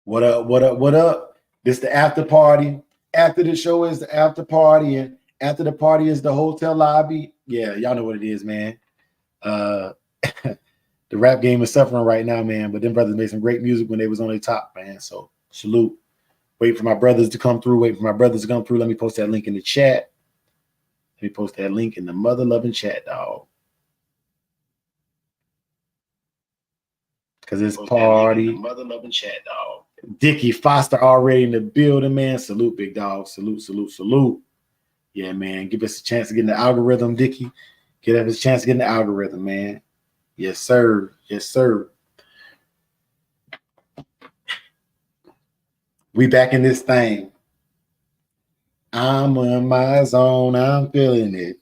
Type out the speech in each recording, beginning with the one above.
What up? What up? What up? This the after party. After the show is the after party, and after the party is the hotel lobby. Yeah, y'all know what it is, man. Uh, the rap game is suffering right now, man. But them brothers made some great music when they was on the top, man. So salute. Wait for my brothers to come through. Wait for my brothers to come through. Let me post that link in the chat. Let me post that link in the mother loving chat, dog. Cause it's party. Mother loving chat, dog. Dickie Foster already in the building, man. Salute, big dog. Salute, salute, salute. Yeah, man. Give us a chance to get in the algorithm, Dickie. Give us a chance to get in the algorithm, man. Yes, sir. Yes, sir. We back in this thing. I'm in my zone. I'm feeling it.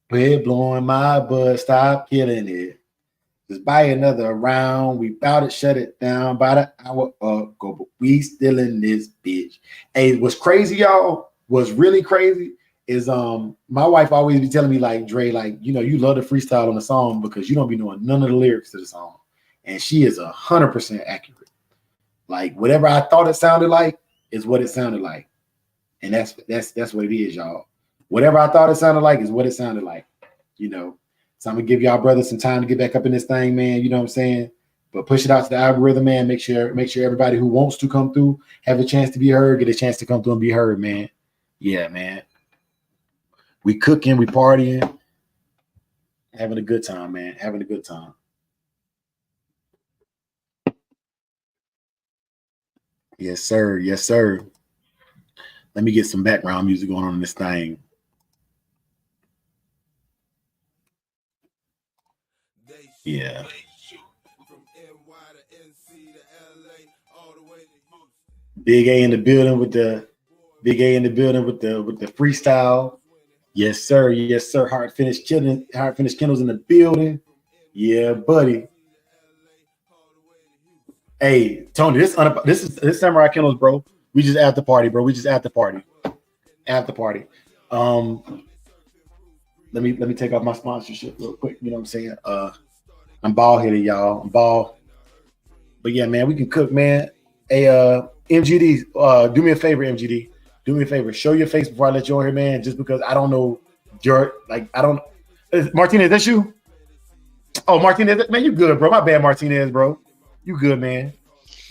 Quit blowing my bud. Stop killing it. Just buy another round. We bout to shut it down by the hour ago, but we still in this bitch. Hey, what's crazy, y'all? What's really crazy is my wife always be telling me, like, Dre, like, you know, you love to freestyle on the song because you don't be knowing none of the lyrics to the song. And she is 100% accurate. Like, whatever I thought it sounded like is what it sounded like. And that's what it is, y'all. Whatever I thought it sounded like is what it sounded like, you know. So I'm gonna give y'all brothers some time to get back up in this thing, man. You know what I'm saying? But push it out to the algorithm, man. Make sure everybody who wants to come through have a chance to be heard, get a chance to come through and be heard, man. Yeah, man. We cooking, we partying, having a good time, man. Having a good time. Yes, sir. Yes, sir. Let me get some background music going on in this thing. Yeah. Big A in the building with the freestyle. Yes, sir. Yes, sir. Hard Finish Kindles in the building. Yeah, buddy. Hey, Tony, this Samurai Kindles, bro. We just at the party, bro. We just at the party. After party. Let me take off my sponsorship real quick. You know what I'm saying? I'm bald headed, y'all. I'm bald. But yeah, man, we can cook, man. Hey, MGD, do me a favor, MGD. Do me a favor. Show your face before I let you on here, man. Just because I don't know Martinez, that's you? Oh, Martinez, man, you good, bro. My bad, Martinez, bro. You good, man.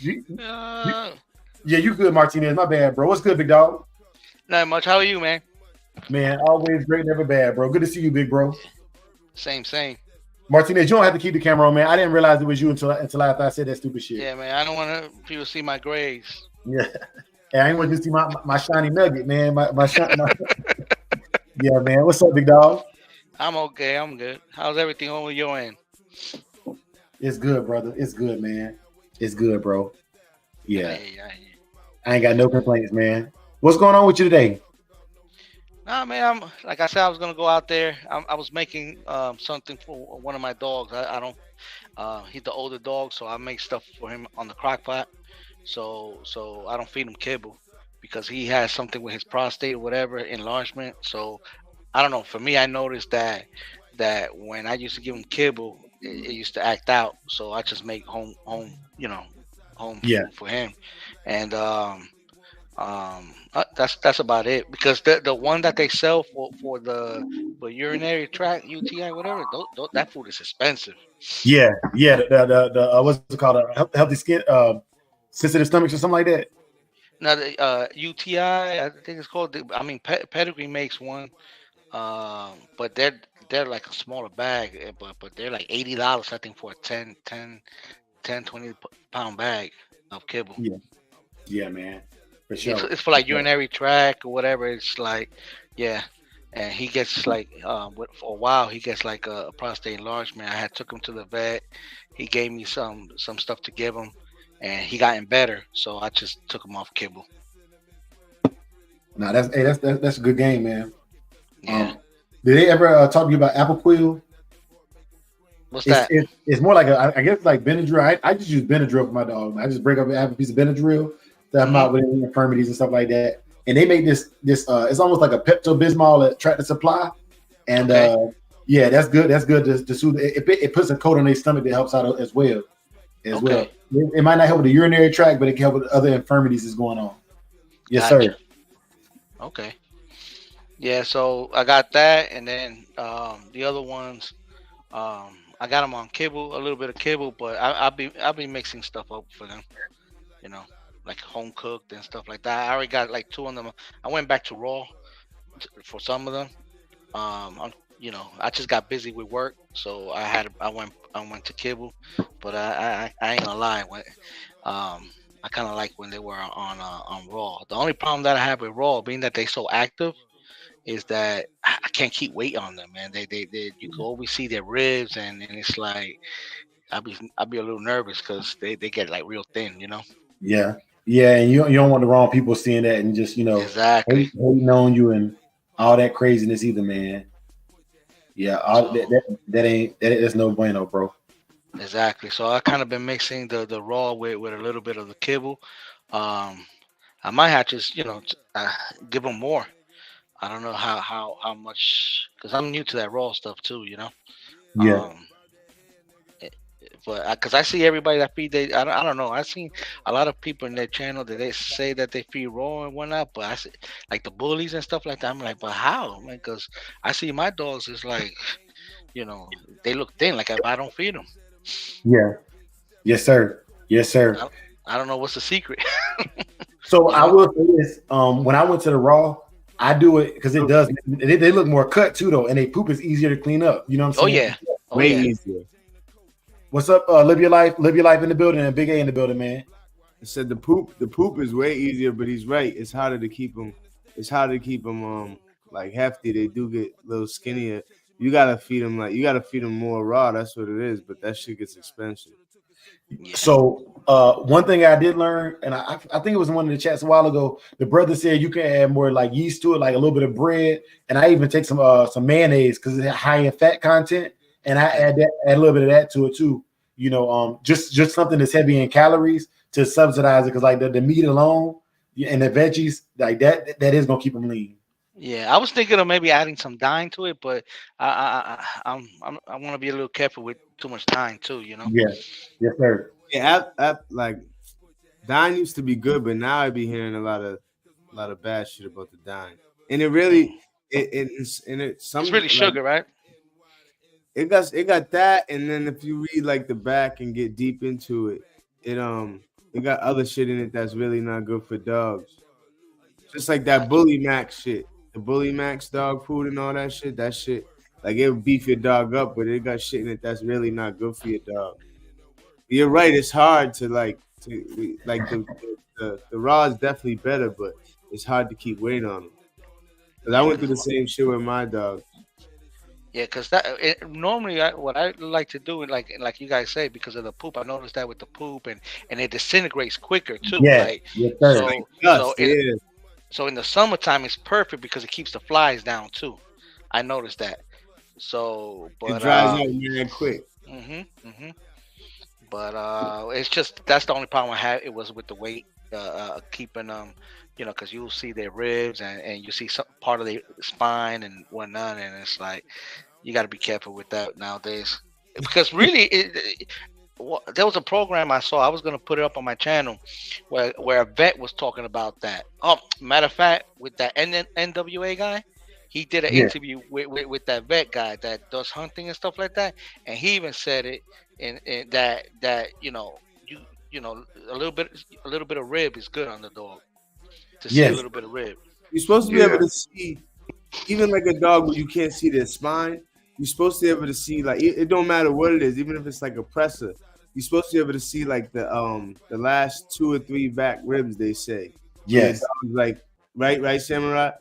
Yeah, you good, Martinez. My bad, bro. What's good, big dog? Not much. How are you, man? Man, always great, never bad, bro. Good to see you, big bro. Same. Martinez, you don't have to keep the camera on, man. I didn't realize it was you until after I said that stupid shit. Yeah, man. I don't want people to see my grades. Yeah. Hey, I ain't want to see my shiny nugget, man. Yeah, man. What's up, big dog? I'm okay. I'm good. How's everything over your end? It's good, brother. It's good, man. It's good, bro. Yeah. I ain't got no complaints, man. What's going on with you today? Nah, man. Like I said, I was gonna go out there. I was making something for one of my dogs. I don't. He's the older dog, so I make stuff for him on the crock pot. So I don't feed him kibble because he has something with his prostate or whatever enlargement. So I don't know. For me, I noticed that when I used to give him kibble, it used to act out. So I just make home food for him, and that's about it. Because the one that they sell for the urinary tract UTI whatever, that food is expensive. Yeah. The what's it called? Healthy skin, sensitive stomachs or something like that. Now the UTI, I think it's called. Pedigree makes one, but they're like a smaller bag, but they're like $80 I think for a 20 pound bag of kibble. Yeah, man. For sure. It's for like urinary tract or whatever. It's like, yeah. And he gets like, for a while, he gets like a prostate enlargement. I had took him to the vet. He gave me some stuff to give him, and he gotten better. So I just took him off kibble. Nah, that's a good game, man. Yeah. Did they ever talk to you about Apple Quill? What's that? It's more like I guess like Benadryl. I just use Benadryl for my dog. I just break up half a piece of Benadryl to have him out with any infirmities and stuff like that. And they make this it's almost like a Pepto Bismol at Tractor Supply, and yeah, that's good. That's good to soothe. It puts a coat on their stomach that helps out as well. It might not help with the urinary tract, but it can help with other infirmities that's going on. Yes, Gotcha. sir. Okay. Yeah. So I got that, and then the other ones, I got them on kibble, a little bit of kibble, but I'll be mixing stuff up for them. You know, like home cooked and stuff like that. I already got like two of them. I went back to raw for some of them. I just got busy with work, so I went to kibble, but I ain't gonna lie, I kind of like when they were on raw. The only problem that I have with raw, being that they so active, is that I can't keep weight on them, man. They you can always see their ribs, and it's like I'll be a little nervous because they get like real thin, you know. Yeah, yeah, and you don't want the wrong people seeing that and just Exactly. hating on you and all that craziness either, man. Yeah, all So that's no bueno, bro. exactly. So I kind of been mixing the raw with a little bit of the kibble. Um, I might have to just give them more. I don't know how much because I'm new to that raw stuff too, you know. Yeah, Um, eh, but because I see everybody that feed I don't know. I seen a lot of people in their channel that they say that they feed raw and whatnot, but I see like the bullies and stuff like that. I'm like, but how, man? Because I see my dogs is like, you know, they look thin. Like if I don't feed them, yeah, yes, sir, yes, sir. I, I don't know what's the secret, So you I know. will say this: when I went to the raw, I do it because it does. They look more cut too, though, and they poop is easier to clean up. You know what Oh I'm saying? yeah, oh Way yeah, easier. What's up? Live your life in the building, and Big A in the building, man. I said the poop is way easier, but he's right. It's harder to keep them. It's harder to keep them like hefty. They do get a little skinnier. You gotta feed them more raw. That's what it is. But that shit gets expensive. yeah. So one thing I did learn, and I think it was in one of the chats a while ago. The brother said you can add more like yeast to it, like a little bit of bread, and I even take some mayonnaise because it's high in fat content, and I Okay. add a little bit of that to it too. Just something that's heavy in calories to subsidize it because like the meat alone and the veggies like that is gonna keep them lean. Yeah, I was thinking of maybe adding some dine to it, but I want to be a little careful with too much dine too. You know. Yeah, yes, sir. Yeah, like Dine used to be good, but now I be hearing a lot of bad shit about the Dine, and it Mm. really it's and it It's some really like sugar, right? it got that, and then if you read like the back and get deep into it, it it got other shit in it that's really not good for dogs. Just like that Gotcha. Bully Max shit, the Bully Max dog food and all that shit. That shit, like it will beef your dog up, but it got shit in it that's really not good for your dog. You're right. It's hard to like the raw is definitely better, but it's hard to keep weight on them. Cause I Yeah, went through the same shit with my dog. yeah, because normally what I like to do, like you guys say, because of the poop, I noticed that with the poop and it disintegrates quicker too. Yes, Like yes, It's sir. like so so dust. in Yeah, so in the summertime it's perfect because it keeps the flies down too. I noticed that. So, it but dries out man quick. mhm, mhm. But it's just that's the only problem I had. It was with the weight, keeping them, because you'll see their ribs and you see some part of their spine and whatnot, and it's like you got to be careful with that nowadays. Because really, there was a program I saw. I was gonna put it up on my channel, where a vet was talking about that. Oh, matter of fact, with that NWA guy, he did an Yeah, interview with that vet guy that does hunting and stuff like that, and he even said it in that you know a little bit of rib is good on the dog to see a yes, little bit of rib. You're supposed to be able yeah, to see even like a dog where you can't see their spine. You're supposed to be able to see like it don't matter what it is, even if it's like a presser. You're supposed to be able to see like the last two or three back ribs. They say for your yes. dog, like right, Samurai.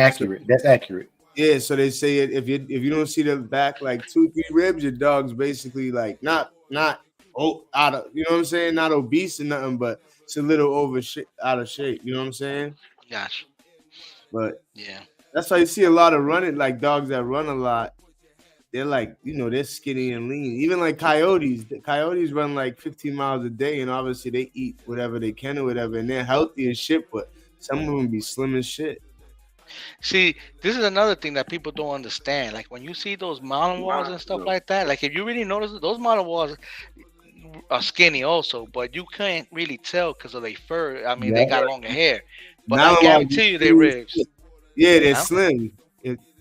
So Accurate. That's accurate. yeah, so they say it if you don't see the back like two, three ribs, your dog's basically like not out of you know what I'm saying, not obese or nothing, but it's a little out of shape. You know what I'm saying? Gosh, But yeah. that's why you see a lot of running like dogs that run a lot. They're like they're skinny and lean. Even like coyotes, the coyotes run like 15 miles a day, and obviously they eat whatever they can or whatever, and they're healthy as shit. But some of them be slim as shit. See, this is another thing that people don't understand. Like when you see those mountain walls and stuff like that, like if you really notice it, those mountain walls, skinny also, but you can't really tell because of their fur. I mean, they Yeah. got longer hair, but I Malinois, guarantee you they ribs. yeah, they're Huh? slim.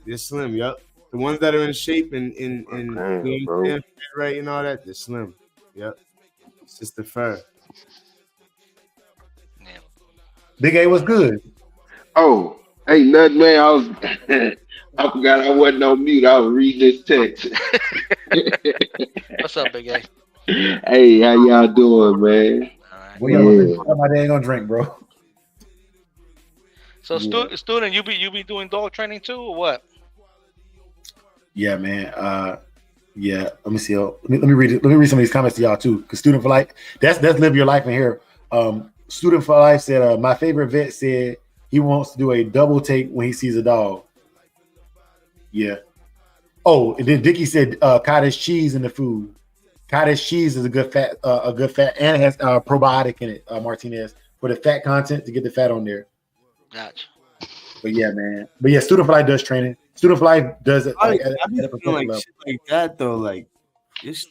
They're slim. Yup. The ones that are in shape and Damn, you bro. understand, fat right and all that, they're slim. Yep. It's just the fur. Yeah. Big A was good. Oh, ain't nothing, man. I was, I forgot I wasn't on mute. I was reading this text. What's up, Big A? Hey, how y'all doing, man? All right. What y'all gonna drink? Yeah. Somebody ain't gonna drink, bro. So, Yeah, student, you be doing dog training too, or what? yeah, man. Yeah. Let me see. Let me read it. Let me read some of these comments to y'all too. Cause student for life. That's live your life in here. Student for life said, my favorite vet said he wants to do a double take when he sees a dog. Yeah. Oh, and then Vicky said cottage cheese in the food. Cottage cheese is a good fat, and it has probiotic in it. Martinez for the fat content to get the fat on there. Gotcha. But yeah, man. But yeah, Student for Life does training. Student for Life does it I like I be at a feeling professional like level. shit like that though. Like it's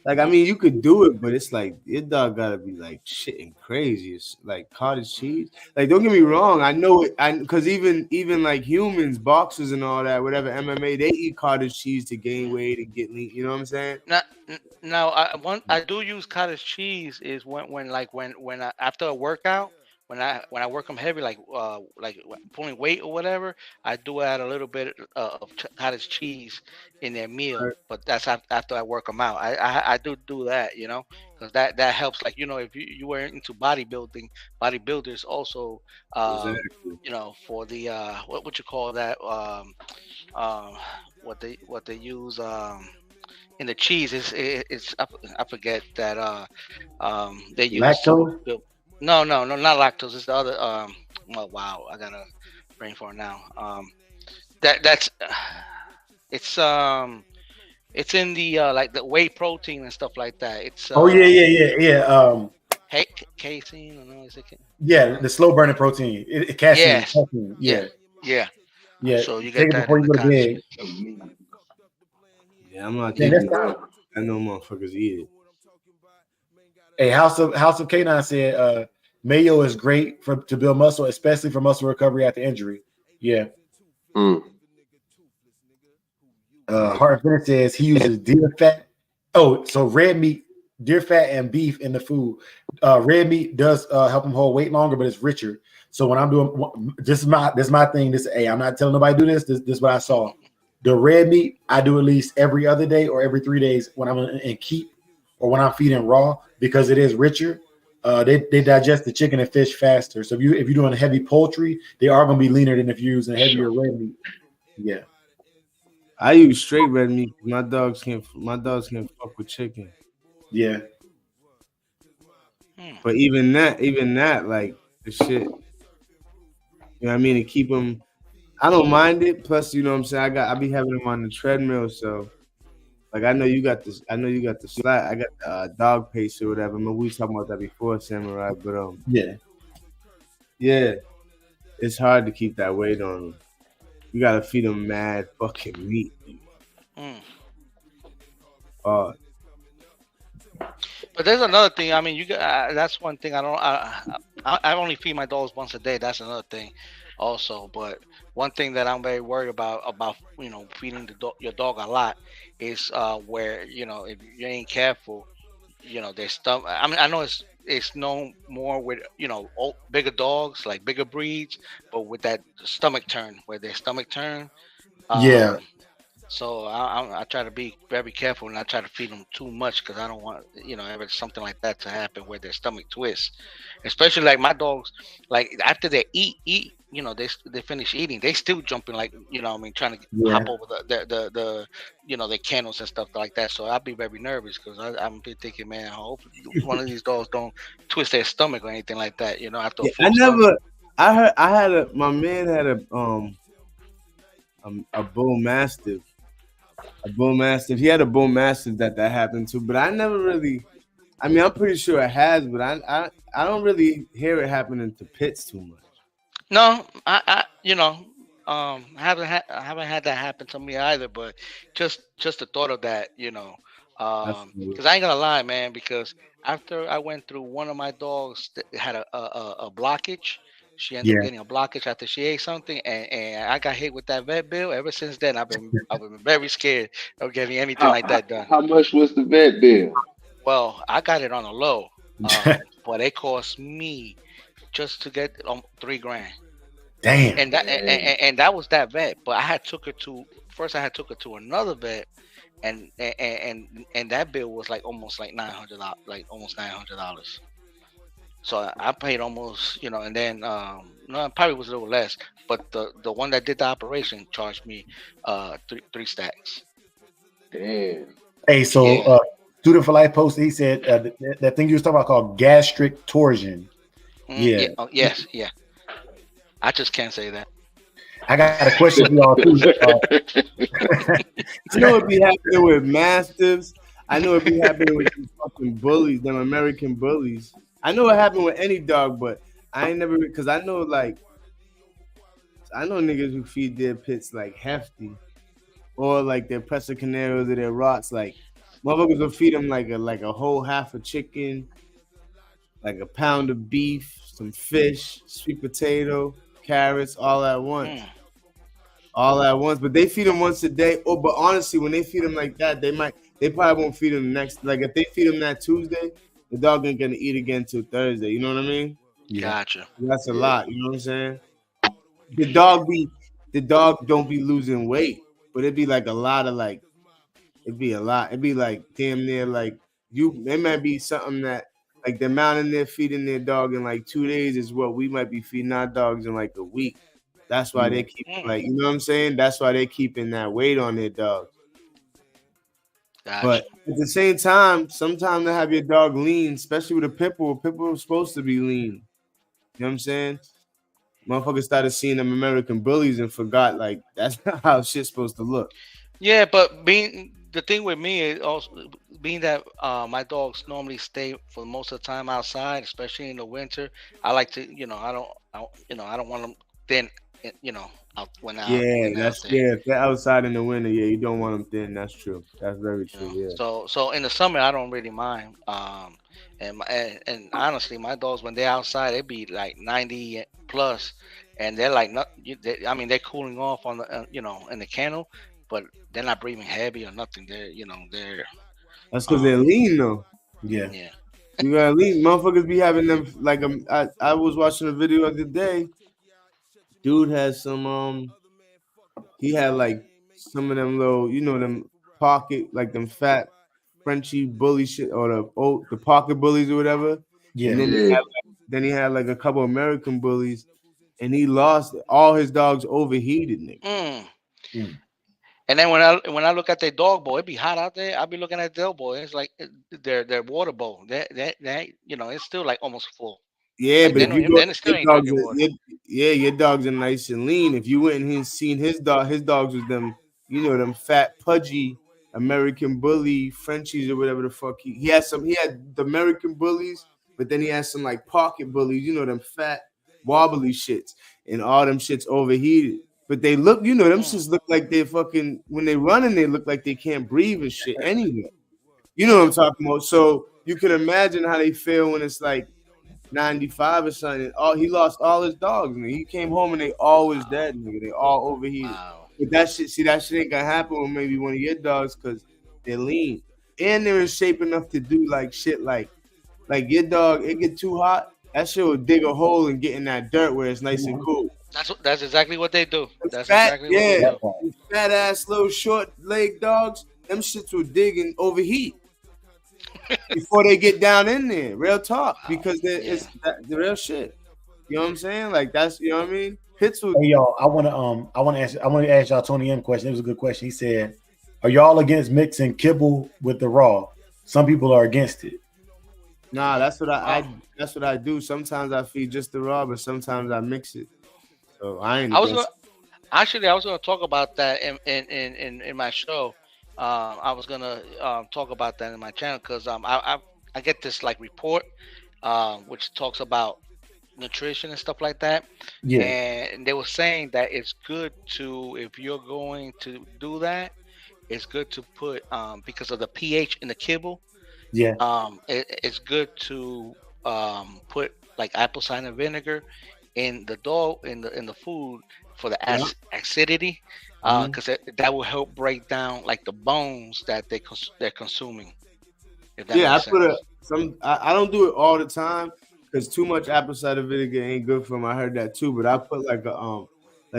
like, I mean, you could do it, but it's like your dog gotta be like shitting crazy. It's like cottage cheese. Like, don't get me wrong, I know it. I because even like humans, boxers and all that, whatever MMA, they eat cottage cheese to gain weight and get lean. You know what I'm saying? Now, I do use cottage cheese is after a workout, when I work them heavy, pulling weight or whatever, I do add a little bit of cottage cheese in their meal, Right. but that's after I work them out. I do that, because that helps. Like, if you were into bodybuilding, bodybuilders also, Exactly. for the what you call that, uh, what they use, in the cheese I forget that they use to Lactose. build. No, no, no, not lactose. It's the other. Oh wow, I got a brain for it now. That's it's it's in the like the whey protein and stuff like that. It's Oh yeah. casein. Or no, is it? Yeah, the slow burning protein. Casein. Yes, Casein. yeah, Yeah, yeah. yeah. So you Take get it that before in you the go to cottage bed. cheese. Yeah, I'm not Man, taking that's it. I know motherfuckers eat it. a House of Canine said mayo is great to build muscle, especially for muscle recovery after injury. Yeah. Mm. Hart Bennett says he uses deer fat. Oh, so red meat, deer fat, and beef in the food. Red meat does help him hold weight longer, but it's richer. So when I'm doing this is my thing. I'm not telling nobody to do this. This is what I saw. The red meat I do at least every other day or every 3 days when I'm in keep or when I'm feeding raw because it is richer. They digest the chicken and fish faster. So if you're doing heavy poultry, they are going to be leaner than if you're using heavier red meat. Yeah, I use straight red meat. My dogs can't fuck with chicken. yeah. Hmm. But even that, like the shit. You know what I mean? To keep them, I don't mind it. Plus, you know what I'm saying. I be having them on the treadmill, so like I know you got this. I know you got the flat. I got the dog pace or whatever. I mean, we was talking about that before, Samurai. But Yeah. yeah, it's hard to keep that weight on them. You gotta feed them mad fucking meat. Hmm. Uh, But there's another thing. I mean, that's one thing I don't. I only feed my dogs once a day. That's another thing, also. But one thing that I'm very worried about feeding your dog a lot is where if you ain't careful, their stomach. I mean, I know it's known more with bigger dogs like bigger breeds, but with that stomach turn, where their stomach turn. Yeah. Um, so I try to be very careful and I try to feed them too much because I don't want ever something like that to happen where their stomach twists. Especially like my dogs, like after they eat, they finish eating, they still jumping like what I mean, trying to hop Yeah. over the the kennels and stuff like that. So I'll be very nervous because I'm be thinking, man, hopefully one of these dogs don't twist their stomach or anything like that. After a yeah, I full stomach. never. I heard. I had a. My man had a bull mastiff. A bull mastiff. He had a bull mastiff that happened to, but I never really. I mean, I'm pretty sure it has, but I don't really hear it happening to pits too much. No, I haven't had that happen to me either. But just the thought of that, That's Because I ain't gonna lie, man. Because after I went through one of my dogs that had a blockage, she ended up Yeah. getting a blockage after she ate something, and I got hit with that vet bill. Ever since then, I've been very scared of getting anything How, like how that done. how much was the vet bill? Well, I got it on a low, but it cost me just to get 3 grand, Damn. and Man, that was that vet. But I had took her to first. I had took her to another vet, and that bill was like almost like $900, like almost $900. So I paid almost, and then no, it probably was a little less, but the one that did the operation charged me three stacks. damn. Hey, so Yeah. Student for Life posted, he said that thing you was talking about called gastric torsion. Yeah. Yeah. Oh, yes. Yeah. I just can't say that. I got a question for y'all too. I know it be happening with mastiffs. I know it be happening with these fucking bullies, them American bullies. I know it happened with any dog, but I ain't never because I know niggas who feed their pits like hefty or like their Presa Canaros or their rots. Like motherfuckers will feed them like a whole half a chicken, like a pound of beef, some fish, sweet potato, carrots, Mm, all at once. But they feed them once a day. Oh, but honestly, when they feed them like that, they probably won't feed them next. Like if they feed them that Tuesday, the dog ain't gonna eat again till Thursday. You know what I mean? Yeah. gotcha. That's a Yeah. lot. You know what I'm saying? The dog be the dog don't be losing weight, but it'd be like a lot of like it'd be a lot. It'd be like damn near like you. It might be something that like the amount in there feeding their dog in like 2 days is what we might be feeding our dogs in like a week. That's why Yeah. they keep Mm, like you know what I'm saying. That's why they keeping that weight on their dogs. gotcha. But at the same time, sometimes to have your dog lean, especially with a pit bull. Pit bull is supposed to be lean. You know what I'm saying? Motherfuckers started seeing them American bullies and forgot like that's not how shit's supposed to look. Yeah, but being the thing with me is also being that my dogs normally stay for most of the time outside, especially in the winter. I like to, I don't want them thin, out Yeah, when they're out that's there. yeah. If they're outside in the winter, yeah, you don't want them thin. That's true. That's very true. Yeah. So in the summer I don't really mind. And honestly, my dogs when they're outside they be like 90 plus, and they're like not. I mean they're cooling off on the in the kennel, but they're not breathing heavy or nothing. They're That's because they're um lean though. Yeah. yeah. You gotta lean. Motherfuckers be having them like I was watching a video the other day. Dude has some he had like some of them little, them pocket, like them fat Frenchy bully shit or the pocket bullies or whatever. And Yeah. then Yeah. he had like a couple American bullies, and he lost all his dogs overheated, nigga. Mm. Mm. And then when I look at their dog bowl, it be hot out there. I be looking at their bowl. It's like their water bowl. That it's still like almost full. Yeah, Like but they if don't you even go, then they still your ain't dogs, drinking water. your dogs are nice and lean. If you went and seen his dogs was them, them fat, pudgy American bully Frenchies or whatever the fuck he had the American bullies, but then he had some like pocket bullies, them fat, wobbly shits, and all them shits overheated. But they look, them Mm. shits look like they fucking when they running, they look like they can't breathe and shit anyway. You know what I'm talking about? So you can imagine how they feel when it's like 95 or something. All he lost all his dogs, nigga. He came home and they all was dead, nigga. They all overheated. Wow. But that shit ain't gonna happen with maybe one of your dogs because they're lean. And they're in shape enough to do like shit like your dog, it get too hot, that shit will dig a hole and get in that dirt where it's nice and Mhm. cool. That's exactly what they do. Those That's fat, exactly what they yeah, do. That part. those fat ass little short leg dogs, them shits will dig and overheat before they get down in there. Real talk, Wow. because Yeah. it's the real shit. You know what I'm saying? Like that's you know what I mean. Pits will. Hey y'all, I want to ask y'all Tony M question. It was a good question. He said, "Are y'all against mixing kibble with the raw? Some people are against it." Nah, that's what I Wow. that's what I do. Sometimes I feed just the raw, but sometimes I mix it. So I ain't I was gonna against. Actually I was gonna talk about that in my show. I was gonna talk about that in my channel because I get this like report which talks about nutrition and stuff like that, Yeah. and they were saying that it's good to if you're going to do that, it's good to put because of the pH in the kibble. Yeah. It's good to put like apple cider vinegar in the dough in the food for the Yeah. acidity, Mhm. because that will help break down like the bones that they're consuming. If that Yeah, I makes put a sense. some. I don't do it all the time because too much apple cider vinegar ain't good for them. I heard that too, but I put like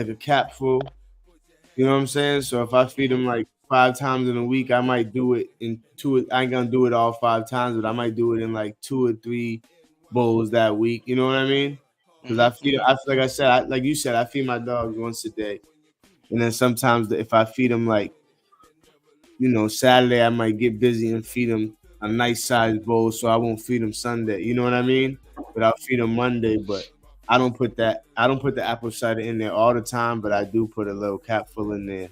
a cap full. You know what I'm saying? So if I feed Hmm. them like 5 times in a week, I might do it in two. I ain't gonna do it all 5 times, but I might do it in like 2 or 3 bowls that week. You know what I mean? Because Hmm. Hmm. like I said, like you said, I feed my dogs once a day, and then sometimes if I feed them like Saturday, I might get busy and feed them a nice sized bowl, so I won't feed them Sunday. You know what I mean? But I'll feed them Monday. But I don't put that. I don't put the apple cider in there all the time, but I do put a little capful in there.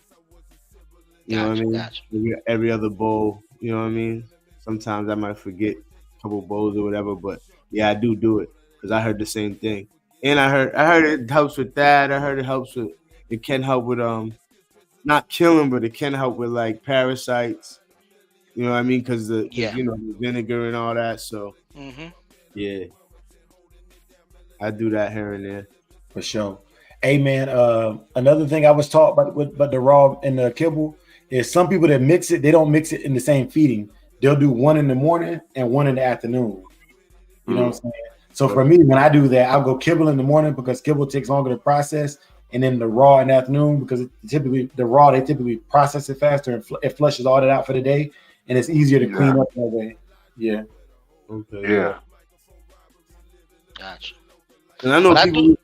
You know what I Gotcha, mean? gotcha. Every other bowl. You know what I mean? Sometimes I might forget a couple bowls or whatever, but yeah, I do it because I heard the same thing, and I heard it helps with that. I heard it helps with it can help with not killing, but it can help with like parasites. You know what I mean? Because Yeah. the vinegar and all that. So Hmm. yeah, I do that here and there. For sure. Hey man, another thing I was taught but the raw and the kibble is some people that mix it, they don't mix it in the same feeding. They'll do one in the morning and one in the afternoon. You know what I'm Mm. saying? So for me, when I do that, I'll go kibble in the morning because kibble takes longer to process, and then the raw in the afternoon because typically the raw they typically process it faster and it flushes all that out for the day, and it's easier to Yeah, clean up that way. Yeah, Okay, yeah. yeah. Gotcha. And I know But I people. do.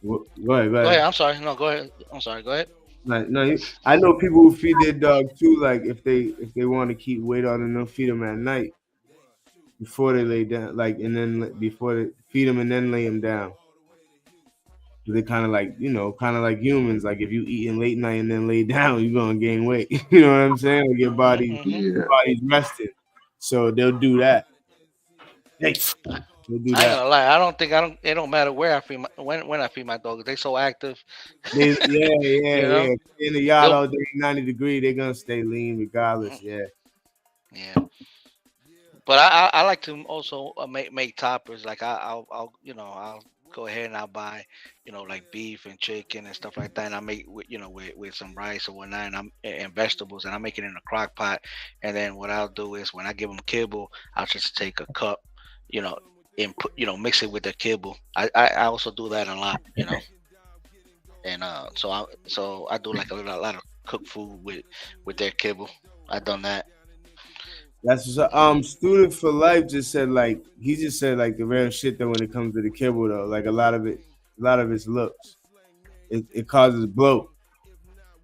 Go ahead, go Go ahead. ahead. I'm sorry. No, go ahead. I'm sorry. Go ahead. Like, no, I know people who feed their dog too. Like if they want to keep weight on them, they'll feed them at night before they lay down. Like and then before they feed them and then lay them down. They kind of like kind of like humans. Like if you eating late night and then lay down, you're gonna gain weight. You know what I'm saying? Like Hmm. Hmm. your Yeah. body's rested. So they'll do that. Hey, they'll do I ain't that. gonna lie. I don't think I don't. It don't matter where I feed my when I feed my dog. They so active. Yeah, yeah, You know. yeah. In the yard They'll. all day, 90 degrees, they're gonna stay lean regardless. Yeah. Yeah. But I like to also make toppers. Like I'll I'll go ahead and I'll buy like beef and chicken and stuff like that, and I make with some rice or whatnot, and vegetables, and I make it in a crock pot. And then what I'll do is when I give them kibble, I'll just take a cup, you know, and put mix it with the kibble. I also do that a lot, and so I do like a lot of cooked food with their kibble. I done that. Student for life just said like he just said like the real shit though when it comes to the kibble though. Like a lot of it's looks. It causes bloat.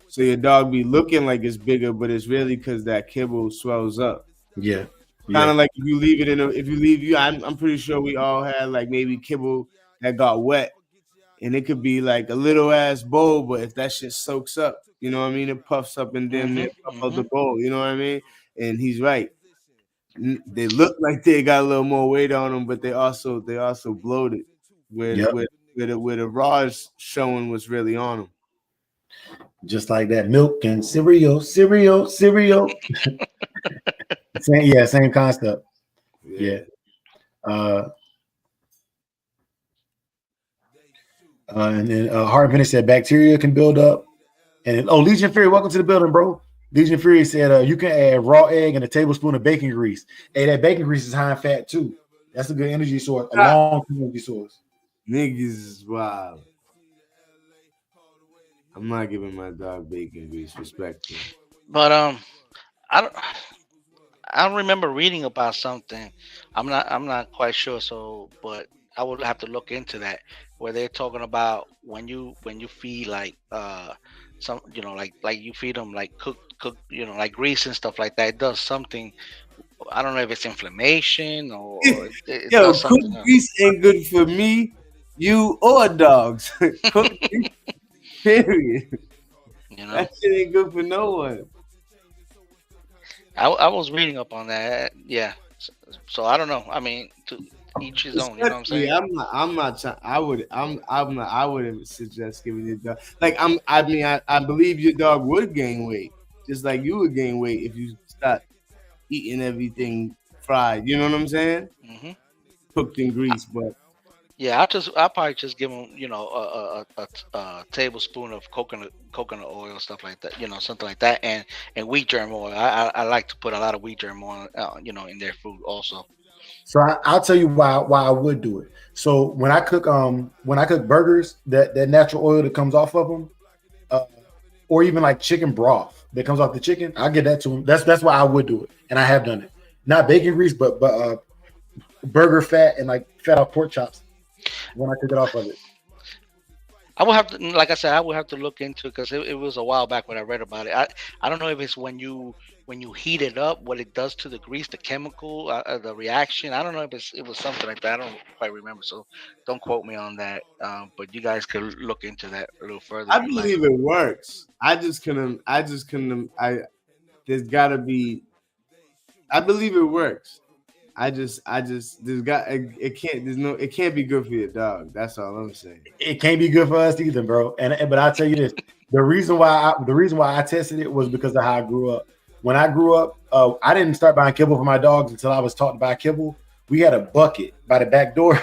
So your dog be looking like it's bigger, but it's really because that kibble swells up. yeah, Kind yeah, of like if you leave it if you leave I'm pretty sure we all had like maybe kibble that got wet and it could be like a little ass bowl, but if that shit soaks up, you know what I mean? It puffs up and damn near Mhm. puff out the Mhm. bowl, you know what I mean? And he's right. They look like they got a little more weight on them, but they also bloated where yep. where where the raw is showing what's really on them. Just like that, milk and cereal, cereal, cereal. Same concept. Yeah. Yeah. Uh, and then Hard Finish said bacteria can build up. And Legion Fury, welcome to the building, bro. Legion Fury said you can add raw egg and a tablespoon of bacon grease. Hey, that bacon grease is high in fat too. That's a good energy source, a Ah, long energy source. niggas is wild. I'm not giving my dog bacon grease, respectfully. But I don't. I remember reading about something. I'm not quite sure. So, but I would have to look into that where they're talking about when you feed like some like you feed them like cook like grease and stuff like that. It does something. I don't know if it's inflammation or it Yo, does cooked something else. grease ain't good for me, you, or dogs. Cooked grease, period. You know. That shit ain't good for no one. I was reading up on that. Yeah. So I don't know. I mean, to each his own. You know what I'm Respectfully, saying? I'm not trying. I'm not. I wouldn't suggest giving your dog. Like I believe your dog would gain weight just like you would gain weight if you stop eating everything fried. You know what I'm saying? Hmm. Cooked in grease, but Yeah, I'll probably just give them, a tablespoon of coconut oil, stuff like that, something like that, and wheat germ oil. I like to put a lot of wheat germ oil, in their food also. So I'll tell you why I would do it. So when I cook burgers, that natural oil that comes off of them, uh, or even like chicken broth that comes off the chicken, I get that to them. That's why I would do it, and I have done it. Not bacon grease, but burger fat and like fat off pork chops when I cook it off of it. I will have to, like I said, I will have to look into it because it was a while back when I read about it. I don't know if it's when you heat it up, what it does to the grease, the chemical, the reaction. I don't know if it was something like that. I don't quite remember, so don't quote me on that. But you guys could look into that a little further I if you like. believe it works. I just couldn't. I just couldn't. There's gotta be. I believe it works. There's got it can't. There's no. It can't be good for your dog. That's all I'm saying. It can't be good for us either, bro. And but I'll tell you this: the reason why I tested it was because of how I grew up. When I grew up, I didn't start buying kibble for my dogs until I was taught to buy kibble. We had a bucket by the back door,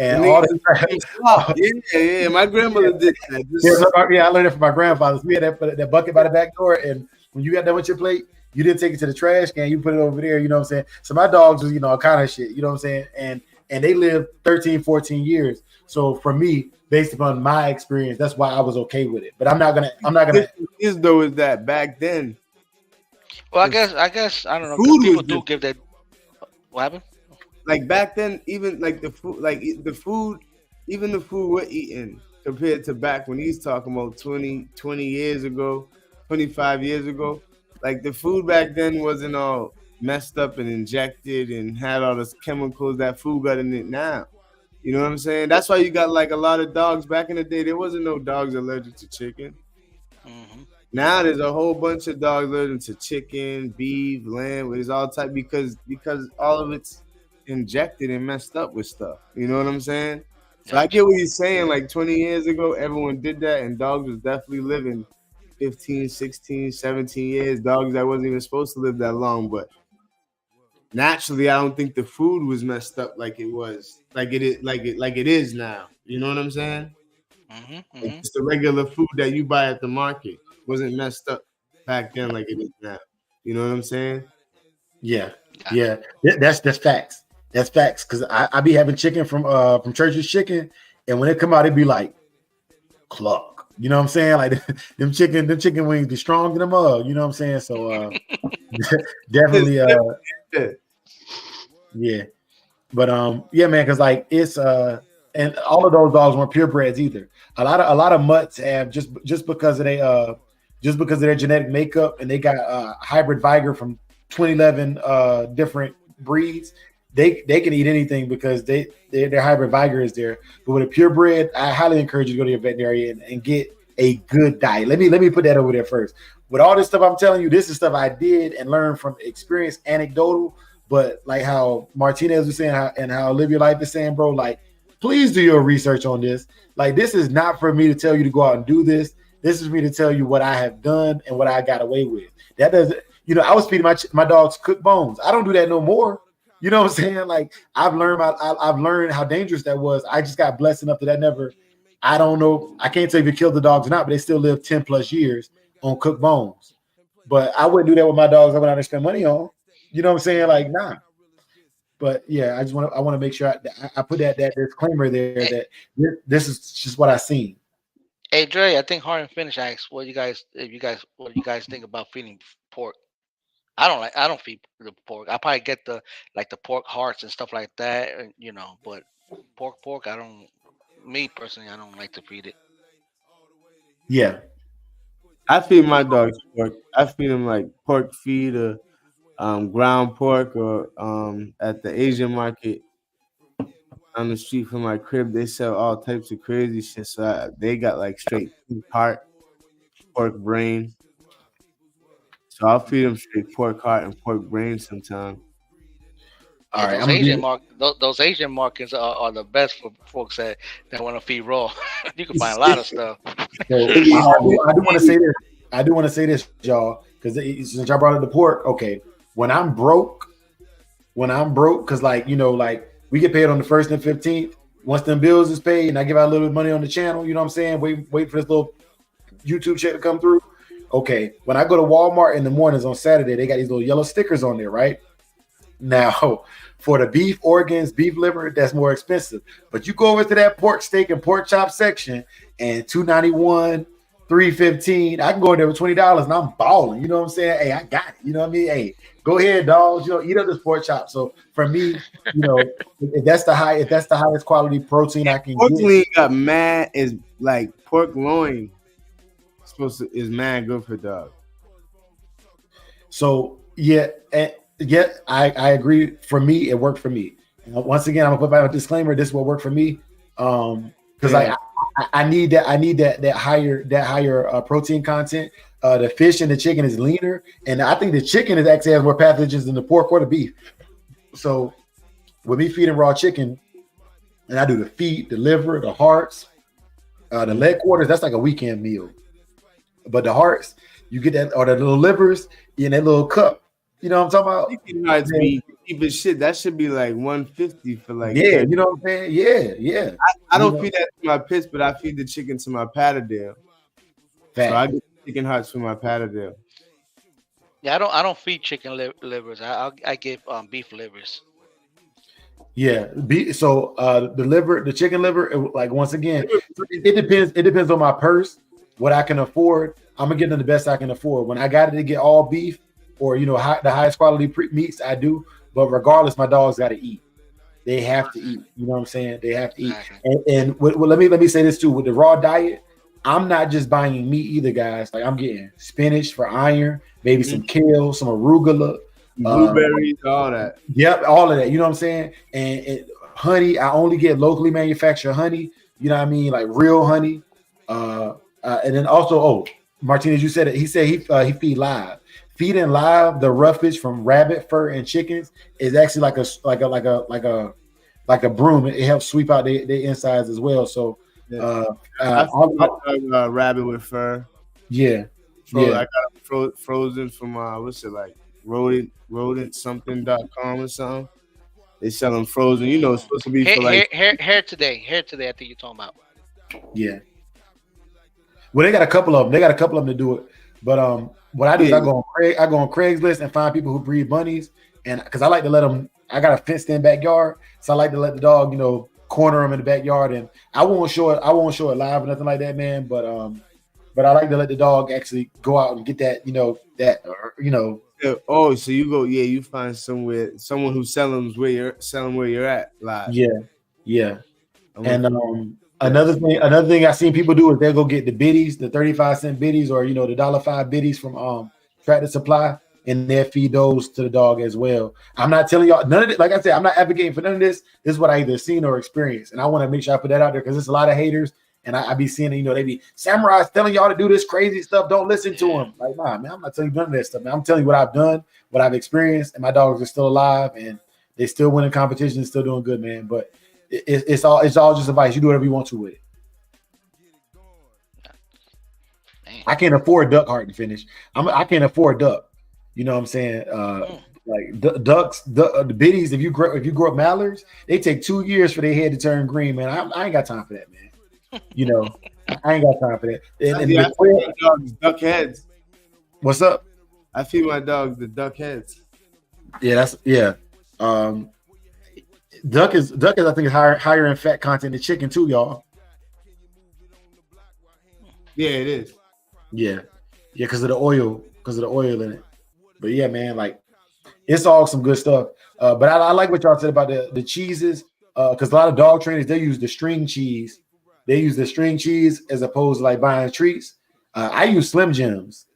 The and all niggas the is flop. Yeah. My grandmother did that. yeah, I learned it from my grandfathers. We had that bucket by the back door, and when you got done with your plate, you didn't take it to the trash can. You put it over there. You know what I'm saying? So my dogs was all kind of shit. You know what I'm saying? And they lived 13, 14 years. So for me, based upon my experience, that's why I was okay with it. But I'm not gonna. The thing is though is that back then Well, I the guess I guess I don't know because food was people do different. give that. What happened? Like back then, even like the food, even the food we're eating compared to back when he's talking about 20 years ago, 25 years ago, like the food back then wasn't all messed up and injected and had all those chemicals that food got in it now. You know what I'm saying? That's why you got like a lot of dogs back in the day. There wasn't no dogs allergic to chicken. Hmm. Now there's a whole bunch of dogs allergic to chicken, beef, lamb. It's all type because all of it's injected and messed up with stuff. You know what I'm saying? So I Yep. get what he's saying. Like 20 years ago, everyone did that, and dogs was definitely living 15, 16, 17 years. Dogs that wasn't even supposed to live that long. But naturally, I don't think the food was messed up like it was, like it is now. You know what I'm saying? Hmm. Like Hmm. just the regular food that you buy at the market wasn't messed up back then like it is now. You know what I'm saying? Yeah, Gotcha. yeah. That's facts. That's facts. Because I be having chicken from Church's Chicken, and when it come out, it be like cluck. You know what I'm saying? Like them chicken wings be strong in the mug. You know what I'm saying? So It's definitely different. yeah. But yeah, man, because like it's and all of those dogs weren't purebreds either. A lot of mutts have just because of just because of their genetic makeup, and they got hybrid Viger from 2011 different breeds. They can eat anything because their hybrid Viger is there. But with a purebred, I highly encourage you to go to your veterinarian and get a good diet. Let me put that over there first. With all this stuff I'm telling you, this is stuff I did and learned from experience, anecdotal. But like how Martinez was saying, and how Live Your Life is saying, bro, like, please do your research on this. Like, this is not for me to tell you to go out and do this. This is for me to tell you what I have done and what I got away with. That doesn't, I was feeding my dogs cooked bones. I don't do that no more. You know what I'm saying? Like, I've learned how dangerous that was. I just got blessed enough that never. I don't know. I can't tell if it killed the dogs or not, but they still live 10 plus years on cooked bones. But I wouldn't do that with my dogs. I went out and spend money on. You know what I'm saying? Like, nah. But yeah, I want to make sure I put that disclaimer there Hey, that this is just what I seen. hey, Dre, I think Hard and Finish asked what you guys think about feeding pork. I don't feed the pork. I probably get the pork hearts and stuff like that, but pork, I don't. Me personally, I don't like to feed it. Yeah. I feed my dogs pork. I feed them like pork feed or ground pork or at the Asian market on the street from my crib. They sell all types of crazy shit. So they got like straight pork heart, pork brain. So I'll feed them straight pork heart and pork brain sometimes. All Yeah, right. those I'm gonna Asian be mark those Asian markets are the best for folks that want to feed raw. You can find a lot of stuff. so Yeah, I do want to say this. I do want to say this, y'all, because since y'all brought up the pork, okay, when I'm broke, because like like we get paid on the 1st and 15th. Once them bills is paid, and I give out a little bit of money on the channel, you know what I'm saying? Wait for this little YouTube check to come through. Okay, when I go to Walmart in the mornings on Saturday, they got these little yellow stickers on there, right? Now, for the beef organs, beef liver, that's more expensive. But you go over to that pork steak and pork chop section, and $2.91, $3.15, I can go in there with $20 and I'm balling. You know what I'm saying? Hey, I got it. You know what I mean? Hey, go ahead, dogs. Eat up this pork chop. So for me, if that's the highest quality protein I can Pork get. lean got mad is like pork loin is mad good for dog. So yeah, I agree. For me, it worked for me. Once again, I'm gonna put out a disclaimer. This will work for me, because I need that higher protein content. The fish and the chicken is leaner, and I think the chicken actually has more pathogens than the pork or the beef. So with me feeding raw chicken, and I do the feet, the liver, the hearts, the leg quarters. That's like a weekend meal. But the hearts, you get that, or the little livers in that little cup. You know what I'm talking about? Chicken hearts be cheap as shit. That should be like $150 for like. Yeah, 30. You know what I'm saying? Yeah. I don't feed that to my pits, but I feed the chicken to my patterdale. So I get chicken hearts for my patterdale. Yeah, I don't feed chicken livers. I give beef livers. Yeah, so the chicken liver, like once again, it depends. It depends on my purse, what I can afford. I'm gonna get them the best I can afford. When I got it to get all beef, or the highest quality meats, I do. But regardless, my dogs got to eat. They have to eat. You know what I'm saying? They have to eat. And let me say this too. With the raw diet, I'm not just buying meat either, guys. Like I'm getting spinach for iron, maybe some kale, some arugula, blueberries, all that. Yep, all of that. You know what I'm saying? And honey, I only get locally manufactured honey. You know what I mean? Like real honey. And then also, Martinez, you said it. He said he feed live. Feeding live the roughage from rabbit fur and chickens is actually like a broom. It helps sweep out their insides as well. So rabbit with fur. Yeah. I got them frozen from what's it like rodent something.com or something. They sell them frozen. It's supposed to be for like hair today. I think you're talking about. Yeah. Well, they got a couple of them to do it, but what I do is I go on Craigslist and find people who breed bunnies, and because I like to let them. I got a fenced-in backyard, so I like to let the dog, corner them in the backyard, and I won't show it live or nothing like that, man. But I like to let the dog actually go out and get that, Yeah. Oh, so you go, you find someone who's selling where you're at live. Yeah. And another thing I've seen people do is they'll go get the biddies, the 35-cent biddies, or the $1.5 biddies from Tractor Supply, and they'll feed those to the dog as well. I'm not telling y'all none of it. Like I said, I'm not advocating for none of this. This is what I either seen or experienced, and I want to make sure I put that out there because there's a lot of haters, and I be seeing they be samurais telling y'all to do this crazy stuff. Don't listen to them. Like, nah, man, I'm not telling you none of that stuff, man. I'm telling you what I've done, what I've experienced, and my dogs are still alive and they still winning competitions, still doing good, man. But it's all just advice. You do whatever you want to with it. I can't afford duck heart to finish. I can't afford duck. You know what I'm saying? Like ducks, the biddies. If you grow up mallards, they take 2 years for their head to turn green, man. I ain't got time for that, man. I ain't got time for that. I feed my dogs duck heads. What's up? I feed my dogs the duck heads. Yeah. Duck is I think higher in fat content than chicken too, y'all. Yeah, it is. Yeah, because of the oil in it. But yeah, man, like it's all some good stuff. But I like what y'all said about the cheeses, because a lot of dog trainers, they use the string cheese. They use the string cheese as opposed to like buying treats. I use Slim Jims.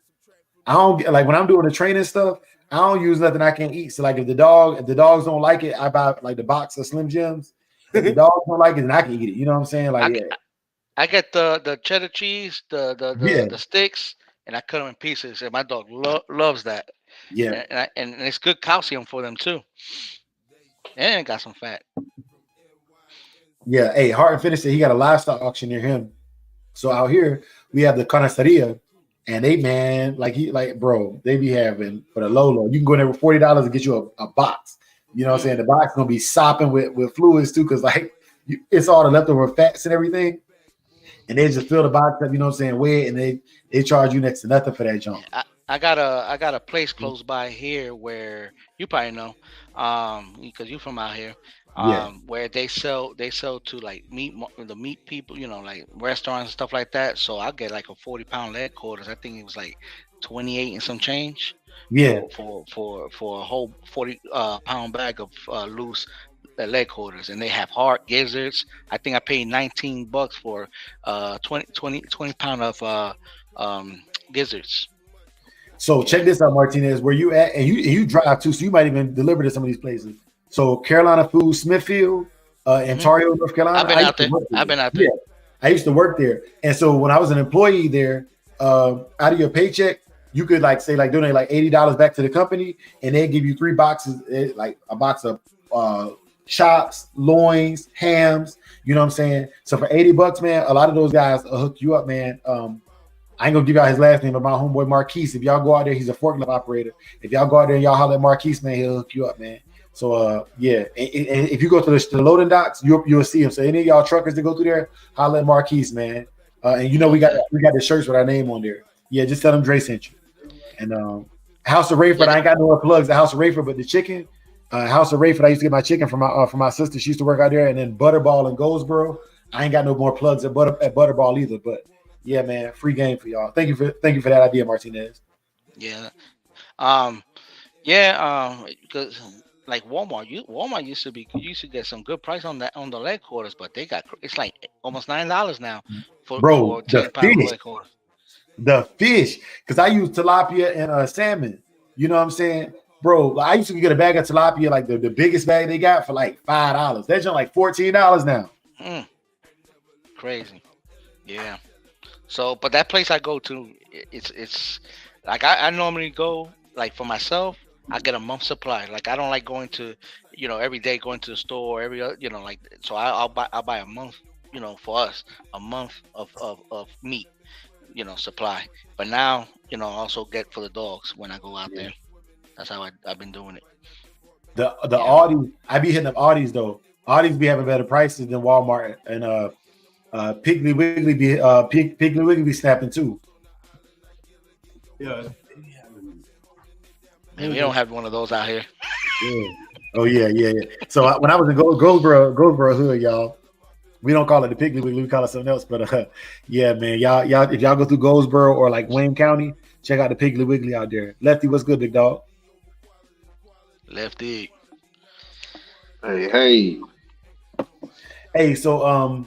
I don't like when I'm doing the training stuff. I don't use nothing I can't eat. So like if the dogs don't like it, I buy like the box of Slim Jims. If the dogs don't like it, then I can eat it. You know what I'm saying? Like I get the cheddar cheese, the sticks, and I cut them in pieces. And my dog loves that. Yeah, and it's good calcium for them too. And it got some fat. Yeah. Hey, Hart and Finish said he got a livestock auction near him. So out here we have the carniceria, And they man, bro, they be having for the low. You can go in there with $40 and get you a box. You know what I'm saying? The box gonna be sopping with fluids too, because it's all the leftover fats and everything. And they just fill the box up, you know what I'm saying, weigh it, and they charge you next to nothing for that junk. I got a place close by here where you probably know, because you from out here, Yeah. where they sell to like the meat people, like restaurants and stuff like that. So I get like a 40-pound leg quarters. I think it was like 28 and some change Yeah. for a whole 40 pound bag of loose leg quarters, and they have heart gizzards. I think I paid $19 for 20 pound of gizzards. So check Yeah. this out, Martinez. Where you at? And you drive too, so you might even deliver to some of these places. So Carolina Food, Smithfield, hmm Ontario, North I've Carolina. been I out used to there. work I've there. been out there. Yeah, I used to work there. And so when I was an employee there, out of your paycheck, you could donate like $80 back to the company, and they give you 3 boxes, like a box of chops, loins, hams. You know what I'm saying? So for $80, man, a lot of those guys will hook you up, man. I ain't gonna give y'all his last name, but my homeboy Marquise. If y'all go out there, he's a forklift operator. If y'all go out there and y'all holler at Marquise, man, he'll hook you up, man. So yeah, and if you go to the loading docks, you'll see him. So any of y'all truckers that go through there, holler at Marquise, man. And we got Okay. the shirts with our name on there. Yeah, just tell them Dre sent you. And House of Rayford, Yeah. I ain't got no more plugs at House of Rayford, but the chicken, House of Rayford, I used to get my chicken from my sister. She used to work out there, and then Butterball in Goldsboro. I ain't got no more plugs at Butterball either, but. Yeah, man, free game for y'all. Thank you for that idea, Martinez. Yeah. Um. Yeah. Because like Walmart used to get some good price on the leg quarters, but it's like almost $9 now for Bro, a 10-pound leg quarter. the fish, because I use tilapia and salmon. You know what I'm saying, bro? I used to get a bag of tilapia, like the biggest bag they got for like $5. That's just like $14 now. Mm, crazy. Yeah. So, but that place I go to, it's like I normally go like for myself. I get a month supply. Like I don't like going to, every day going to the store like so. I'll buy a month, for us a month of meat, supply. But now, also get for the dogs when I go out Yeah. there. That's how I've been doing it. The Yeah. Audi, I be hitting up Audis though. Audis be having better prices than Walmart, and Piggly Wiggly Piggly Wiggly be snapping too. Yeah. And we don't have one of those out here. Yeah. Oh yeah. So when I was in Goldsboro Hood, y'all, we don't call it the Piggly Wiggly, we call it something else. But yeah, man, y'all, if y'all go through Goldsboro or like Wayne County, check out the Piggly Wiggly out there. Lefty, what's good, big dog? Lefty. Hey, Hey, so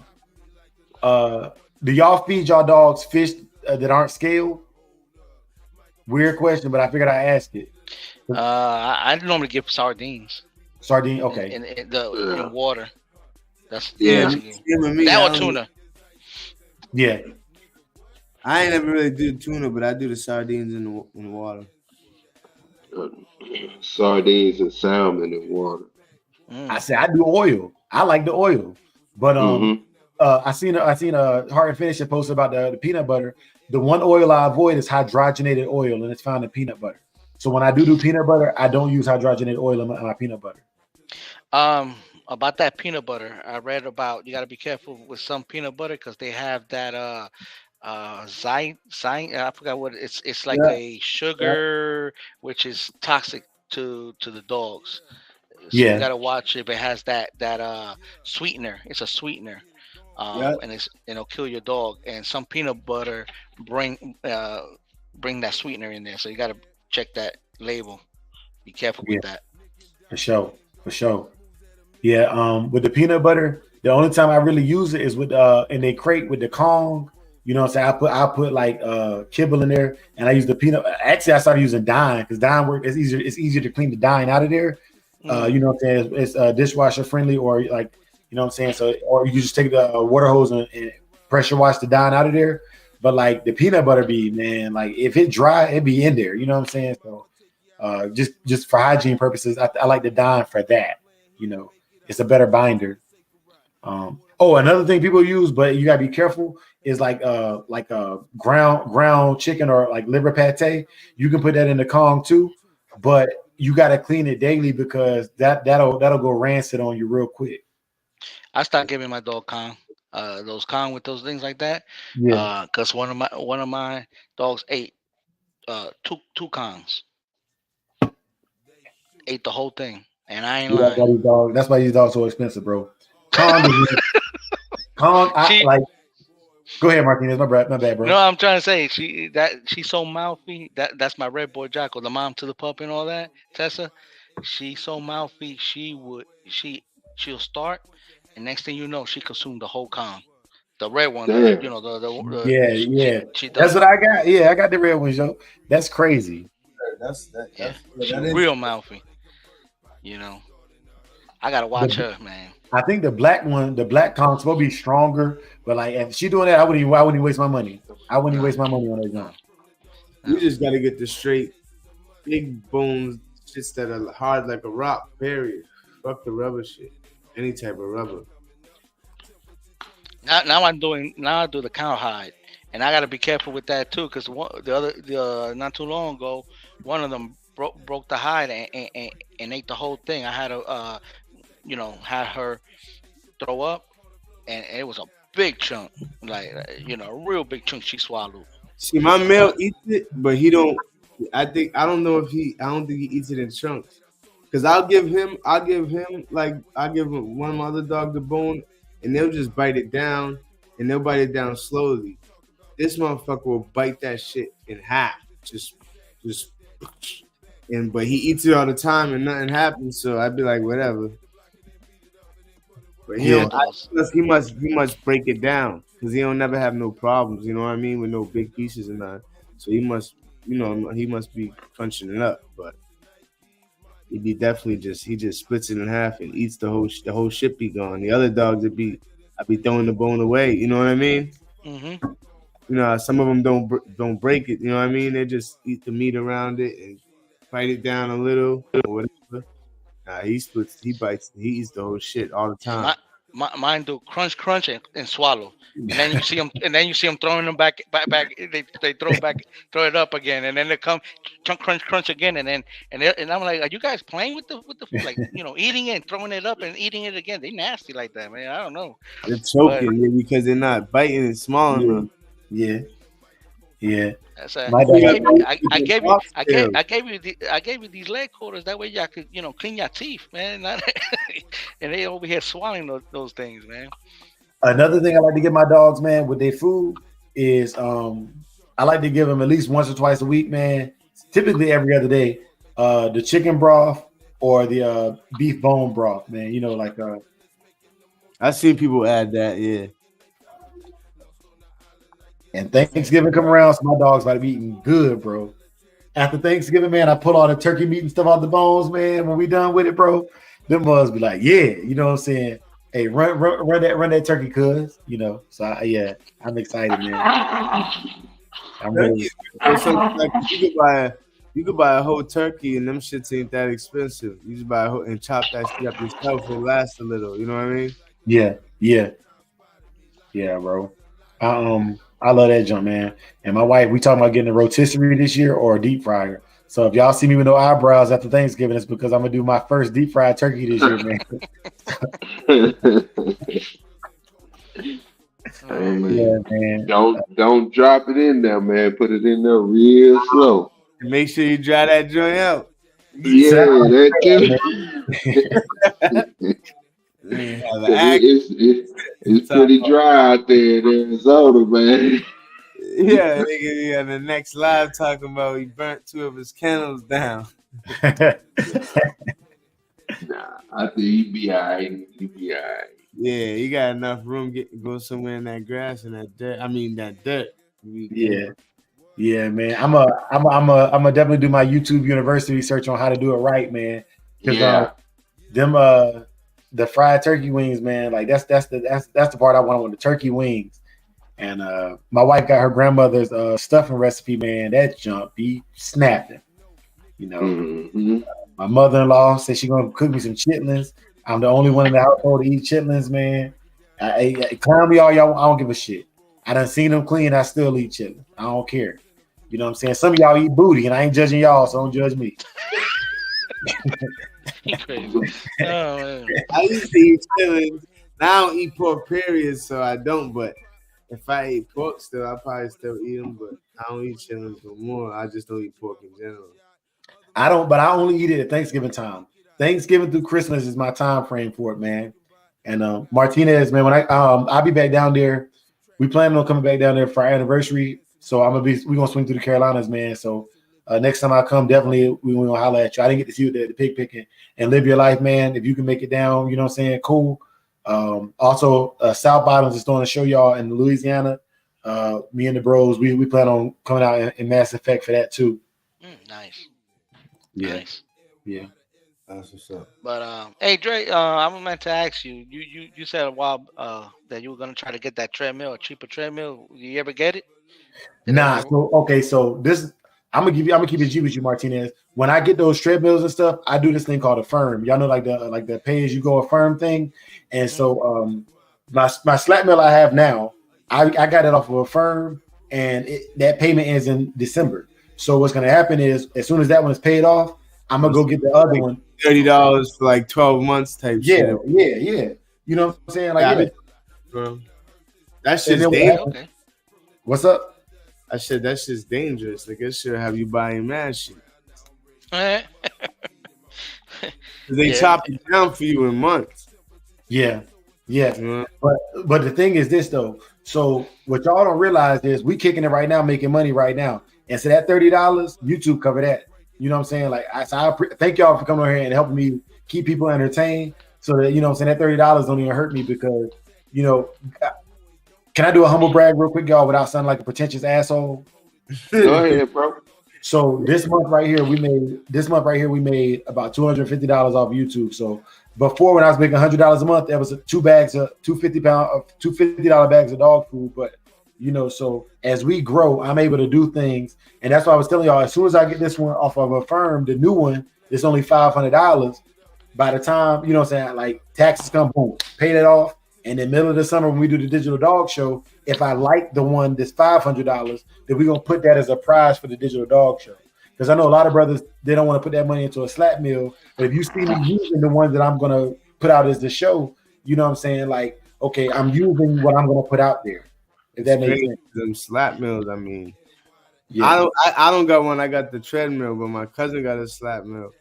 do y'all feed y'all dogs fish that aren't scaled? Weird question, but I figured I'd ask it. I normally give sardines Sardine, okay. in water. That's Yeah. basically Even me, that or tuna. Yeah. I ain't never really do tuna, but I do the sardines in the water. uh, sardines and salmon and water. I Mm. said I do oil. I like the oil. But Mm-hmm. I seen a Heart and Finish post about the peanut butter. The one oil I avoid is hydrogenated oil, and it's found in peanut butter. So when I do peanut butter, I don't use hydrogenated oil in my peanut butter. Um, about that peanut butter, I read about you got to be careful with some peanut butter because they have that I forgot what it's like Yeah, a sugar which is toxic to the dogs. So you yeah, got to watch if it has that sweetener. It's a sweetener. Yeah. And it'll kill your dog. And some peanut butter bring uh bring that sweetener in there. So you got to check that label. Be careful yeah, with that. for sure. Yeah, with the peanut butter, the only time I really use it is with in a crate with the Kong. You know what I'm saying? I put like kibble in there, and I use the peanut. Actually, I started using Dime because Dime work. It's easier to clean the Dime out of there. Mm. You know what I'm saying? It's dishwasher friendly, or like you know what I'm saying. So, or you just take the water hose and pressure wash the Dime out of there. But like the peanut butter be, man, like if it dry, it be in there. You know what I'm saying? So, just for hygiene purposes, I like the Dime for that. You know, it's a better binder. Another thing people use, but you gotta be careful, is like ground chicken or like liver pate. You can put that in the Kong too, but you gotta clean it daily because that'll go rancid on you real quick. I start giving my dog Kong, those Kong with those things like that, Yeah, because one of my dogs ate two Kongs, ate the whole thing, and I ain't yeah. lying. That's why these dogs so expensive, bro. Kong, Kong. I She like. Go ahead, Martinez. My bad, No, bro. I'm trying to say she's so mouthy. That's my red boy Jocko, the mom to the pup and all that. Tessa, she's so mouthy. She'll start, and next thing you know, she consumed the whole con. The red one, Damn. Yeah, she yeah. she That's does. what I got. Yeah, I got the red ones, yo. That's crazy. Yeah, she that is real mouthy. You know, I gotta watch The her, man. I think the black one, the black Kong's supposed to be stronger, but like if she doing that, I wouldn't even waste my money. I wouldn't even No, waste my money on that no, junk. you no. just gotta get the straight big bones shits that are hard like a rock. Period. Fuck the rubber shit. Any type of rubber. Now I do the cow hide, and I got to be careful with that too, because the not too long ago, one of them broke the hide and ate the whole thing. I had to had her throw up, and it was a big chunk, like a real big chunk she swallowed. See, my male eats it, but he don't. I don't know if he. I don't think he eats it in chunks. Cause I'll give him one of my other dog the bone, and they'll just bite it down, and they'll bite it down slowly. This motherfucker will bite that shit in half, just, and but he eats it all the time, and nothing happens. So I'd be like, whatever. But Yeah, Yeah, those. he must break it down because he don't never have no problems. You know what I mean with no big pieces and that. So he must be crunching it up. But he be definitely he just splits it in half and eats the whole shit be gone. The other dogs I be throwing the bone away. You know what I mean? Hmm. You know some of them don't break it. You know what I mean? They just eat the meat around it and bite it down a little or whatever. Nah, he bites, he eats the whole shit all the Yeah, time. mine do crunch, crunch, and swallow, and then you see them throwing them back. They throw it up again, and then they come crunch, crunch again, and I'm like, are you guys playing with the food, like eating it, and throwing it up, and eating it again? They nasty like that, man. I don't know, They're but choking because they're not biting it small yeah, enough. yeah, yeah. that's My You I got gave you, dad, I gave you I gave you these leg quarters. That way y'all could clean your teeth, man. And they over here swallowing those things, man. another thing I like to give my dogs, man, with their food is I like to give them at least once or twice a week, man. Typically every other day. The chicken broth or the beef bone broth, man. Like I seen people add that, yeah. and Thanksgiving come around, so my dogs about to be eating good, bro. After Thanksgiving, man, I pull all the turkey meat and stuff out the bones, man. When we done with it, bro, them bugs be like, yeah, you know what I'm saying? Hey, run that turkey, cuz, So yeah, I'm excited, man. I'm really Turkey, or something like you could buy a whole turkey and them shits ain't that expensive. You just buy a whole and chop that shit up yourself. It lasts a little. You know what I mean? yeah, yeah, yeah, bro. I love that jump, man. And my wife, we talking about getting a rotisserie this year or a deep fryer. So if y'all see me with no eyebrows after Thanksgiving, it's because I'm gonna do my first deep fried turkey this year, man. Oh man. Hey, Yeah, man. don't drop it in there, man. Put it in there real slow. And make sure you dry that joint out. So, Yeah, that man. can. You ain't have an Cause act. it's pretty dry out there in Arizona, man. Yeah, nigga, yeah, the next live talking about he burnt two of his kennels down. Nah, I think he be alright. He be alright. Yeah, you got enough room go somewhere in that grass and that dirt. I mean that dirt. You be good. Yeah, yeah, man. I'm a definitely do my YouTube University research on how to do it right, man. Because Yeah. them the fried turkey wings, man. Like that's the part I want on the turkey wings. And my wife got her grandmother's stuffing recipe, man. That jump be snapping. You know, Hmm. my mother-in-law said she's gonna cook me some chitlins. I'm the only one in the household to eat chitlins, man. Clown me all y'all. I don't give a shit. I done seen them clean. I still eat chillin'. I don't care. You know what I'm saying? Some of y'all eat booty, and I ain't judging y'all, so don't judge me. He crazy. Oh man. I used to eat chillin'. Now I don't eat pork, period, so I don't. But if I eat pork still, I probably still eat them. But I don't eat chillin' no more. I just don't eat pork in general. I don't, but I only eat it at Thanksgiving time. Thanksgiving through Christmas is my time frame for it, man. And Martinez, man, when I'll be back down there. We planning on coming back down there for our anniversary. So we're gonna swing through the Carolinas, man. So next time I come, definitely we gonna holler at you. I didn't get to see you at the pig picking and live your life, man. If you can make it down, you know what I'm saying? Cool. Also, South Bottoms is doing a show, y'all, in Louisiana. Me and the bros, we plan on coming out in Mass Effect for that too. Nice. Yeah. Nice. Yeah. That's what's up. But hey Dre, I meant to ask you. You said a while that you were gonna try to get that treadmill, a cheaper treadmill. You ever get it? Nah. So this I'm gonna keep it G with you, Martinez. When I get those treadmills and stuff, I do this thing called a firm. Y'all know like the pay as you go a firm thing. And so my slap mill I have now, I got it off of a firm, and that payment ends in December. So what's gonna happen is as soon as that one is paid off, I'm gonna go get the other one. $30 for like 12 months type shit. Yeah. You know what I'm saying? Like, That's And just then dangerous. Okay. What's up? I said that's just dangerous. Like it should have you buying mad shit. Eh. 'Cause they Yeah. chop it down for you in months. Yeah. Mhm. But the thing is this though. So what y'all don't realize is we kicking it right now, making money right now. And so that $30, YouTube cover that. You know what I'm saying? Like thank y'all for coming over here and helping me keep people entertained. So that you know what I'm saying, that $30 don't even hurt me because can I do a humble brag real quick, y'all, without sounding like a pretentious asshole? Go ahead, bro. So this month right here, we made about $250 off YouTube. So before, when I was making $100 a month, that was two $250 bags of dog food. But so as we grow, I'm able to do things, and that's why I was telling y'all. As soon as I get this one off of a firm, the new one is only $500. By the time what I'm saying, like taxes come, boom, pay that off. And in the middle of the summer, when we do the digital dog show, if I like the one that's $500, then we're gonna put that as a prize for the digital dog show. Because I know a lot of brothers, they don't want to put that money into a slap meal. But if you see me using the ones that I'm gonna put out as the show, you know what I'm saying? Like, okay, I'm using what I'm gonna put out there. If that makes sense. Them slap mills, I mean. Yeah. I don't got one. I got the treadmill, but my cousin got a slap mill.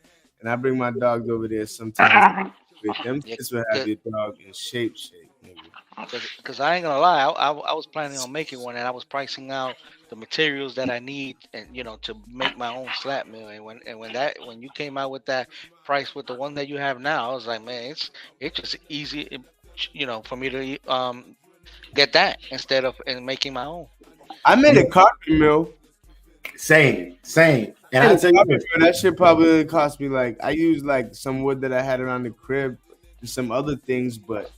And I bring my dogs over there sometimes. With them kids will have your dog in shape, nigga. Because I ain't gonna lie, I was planning on making one, and I was pricing out the materials that I need, and to make my own slap mill. And when you came out with that price with the one that you have now, I was like, man, it's just easy, for me to get that instead of making my own. I made a carpet mill. Same. And I tell you this, that shit probably cost me I used some wood that I had around the crib and some other things, but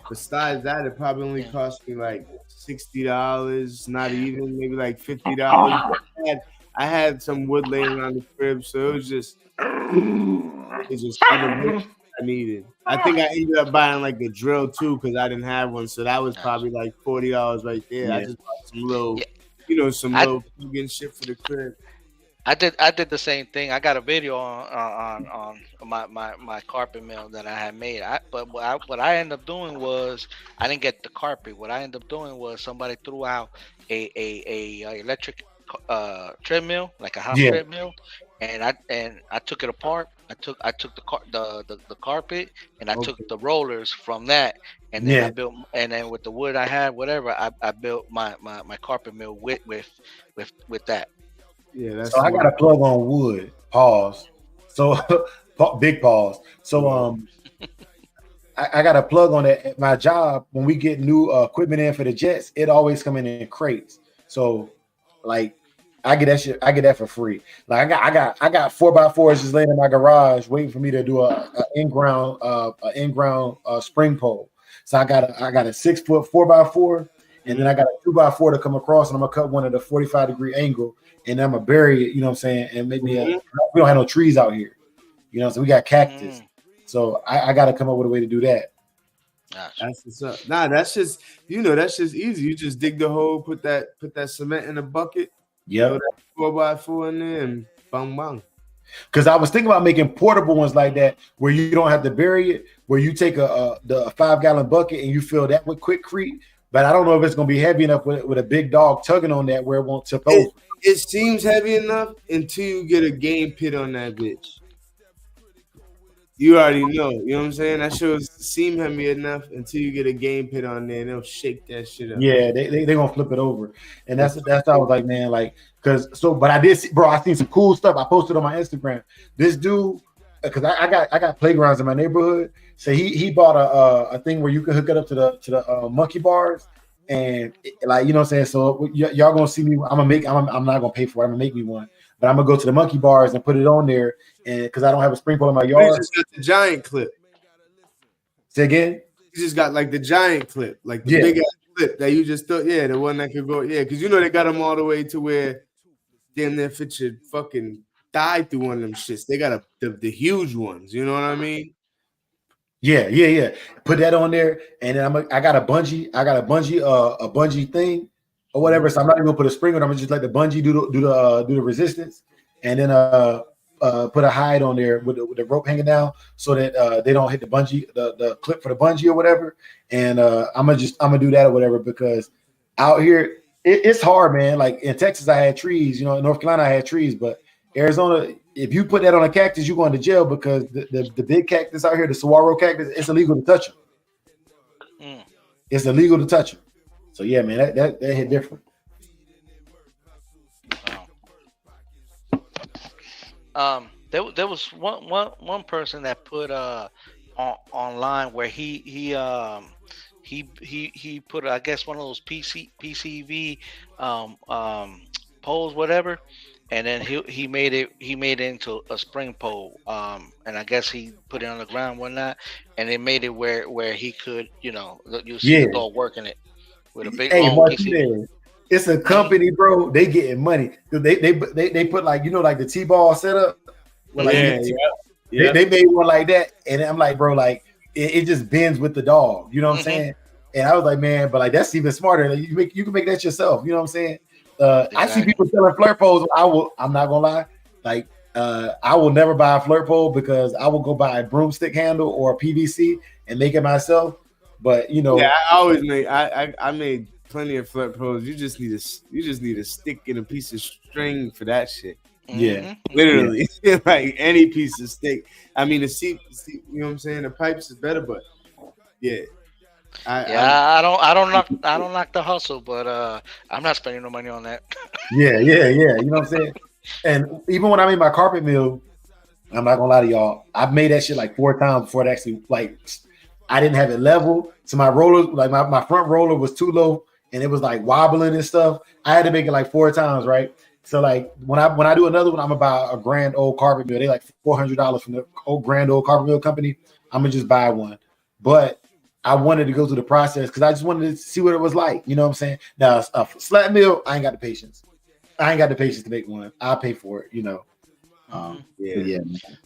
besides that, it probably only cost me $60, not even, maybe $50. I had some wood laying around the crib, so it's just other wood I needed. I think I ended up buying a drill too because I didn't have one, so that was probably $40 right there. Yeah. I just bought some little, little plug-in shit for the crib. I did the same thing. I got a video on my carpet mill that I had made. But what I ended up doing was I didn't get the carpet. What I ended up doing was somebody threw out a electric treadmill, like a house treadmill, and I took it apart. I took the carpet, and I took the rollers from that, and then I built, and then with the wood I had, whatever, I built my carpet mill with that. Yeah, that's so I got a plug on wood. Pause. So big pause. So I got a plug on it at my job. When we get new equipment in for the jets, it always come in crates. So I get that shit. I get that for free. I got 4x4s just laying in my garage waiting for me to do a in-ground spring pole. So I got a 6 foot 4x4, and then I got a 2x4 to come across, and I'm gonna cut one at a 45-degree angle, and I'm gonna bury it. You know what I'm saying? And maybe we don't have no trees out here. So we got cactus. So I got to come up with a way to do that. Gotcha. That's what's up. Nah, that's just that's just easy. You just dig the hole, put that cement in a bucket, throw Yep. that 4x4 in there, and bang bang. Because I was thinking about making portable ones like that, where you don't have to bury it, where you take the 5 gallon bucket and you fill that with quickcrete. But I don't know if it's going to be heavy enough with a big dog tugging on that where it won't tip over. It seems heavy enough until you get a game pit on that bitch. You already know, you know what I'm saying? That should seem heavy enough until you get a game pit on there and they'll shake that shit up. Yeah, they gonna flip it over, and that's I was like, man, like, but I did see, bro. I seen some cool stuff. I posted on my Instagram. This dude, because I got playgrounds in my neighborhood, so he bought a thing where you can hook it up to the monkey bars, and like you know what I'm saying. So y'all gonna see me. I'm not gonna pay for it. I'm gonna make me one, but I'm gonna go to the monkey bars and put it on there, and because I don't have a spring pole in my You yard. just got the giant clip. Say again. You just got like the giant clip, like the big ass clip that you just thought, the one that could go, because they got them all the way to where damn near fit your fucking thigh through one of them shits. They got the huge ones, you know what I mean? Yeah. Put that on there, and then I got a bungee thing or whatever. So I'm not even gonna put a spring on. I'm gonna just let the bungee do the resistance, and then put a hide on there with the rope hanging down so that they don't hit the bungee, the clip for the bungee or whatever. And I'm gonna do that or whatever, because out here it's hard, man. Like in Texas, I had trees. In North Carolina, I had trees, but Arizona, if you put that on a cactus, you're going to jail, because the big cactus out here, the saguaro cactus, it's illegal to touch them. It's illegal to touch them. So yeah, man, that hit different. There was one person that put online where he put, I guess, one of those PCV poles, whatever, and then he made it into a spring pole, and I guess he put it on the ground, whatnot, and it made it where he could, you see the dog working it with a big long PCV. It's a company, bro. They getting money. They put like like the T-ball setup. They made one like that, and I'm like, bro, like it just bends with the dog. You know what I'm saying? And I was like, man, but like that's even smarter. Like, you can make that yourself. You know what I'm saying? Exactly. I see people selling flirt poles. I'm not gonna lie. Like I will never buy a flirt pole, because I will go buy a broomstick handle or a PVC and make it myself. But I always made. I made plenty of flirt poles. You just need a stick and a piece of string for that shit. Yeah, literally, like any piece of stick. I mean, the seat, you know what I'm saying? The pipes is better, but yeah. I don't knock the hustle, but I'm not spending no money on that. Yeah. You know what I'm saying? And even when I made my carpet mill, I'm not gonna lie to y'all, I've made that shit like 4 times before it actually, like, I didn't have it level. So my roller, like my front roller was too low and it was like wobbling and stuff. I had to make it like 4 times, right? So like when I do another one, I'm gonna buy a grand old carpet mill. They like $400 from the old grand old carpet mill company. I'm gonna just buy one. But I wanted to go through the process because I just wanted to see what it was like. You know what I'm saying? Now a slat mill, I ain't got the patience. I ain't got the patience to make one. I'll pay for it, Yeah.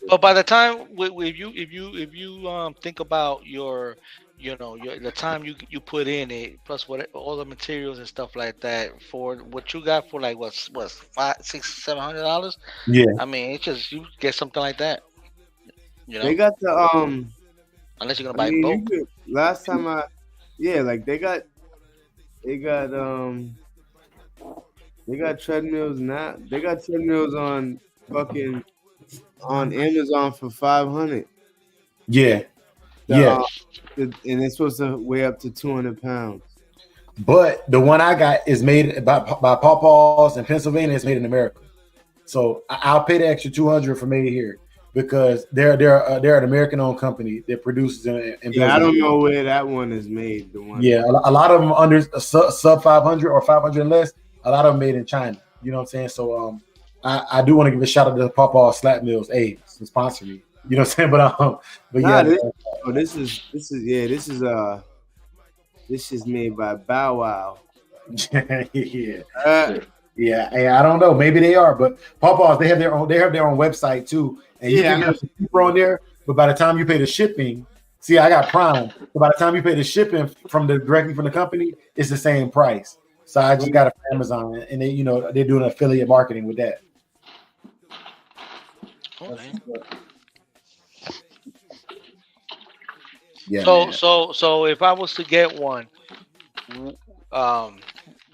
But by the time if you think about your the time you put in it, plus what all the materials and stuff like that, for what you got for like what's $500-$700. Yeah. I mean, it's just you get something like that. They got the unless you're gonna buy both. Last time they got treadmills now. They got treadmills on Amazon for $500. Yeah. And it's supposed to weigh up to 200 pounds. But the one I got is made by Pawpaws in Pennsylvania. It's made in America, so I'll pay the extra $200 for made here because they're an American-owned company that produces and I don't know where that one is made. The one. Yeah, a lot of them under sub 500 or 500 and less. A lot of them made in China. You know what I'm saying? So I do want to give a shout out to the Pawpaw Slap Mills. Hey, sponsor me. You know what I'm saying? This is made by Bow Wow. Yeah. I don't know. Maybe they are, but Pawpaws, they have their own website too, and you can get cheaper on there. But by the time you pay the shipping, See, I got Prime. So by the time you pay the shipping from the directly from the company, it's the same price. So I just got it from Amazon, and they, they're doing affiliate marketing with that. That's Okay. what's up. Yeah, So man. so so if I was to get one, w- um,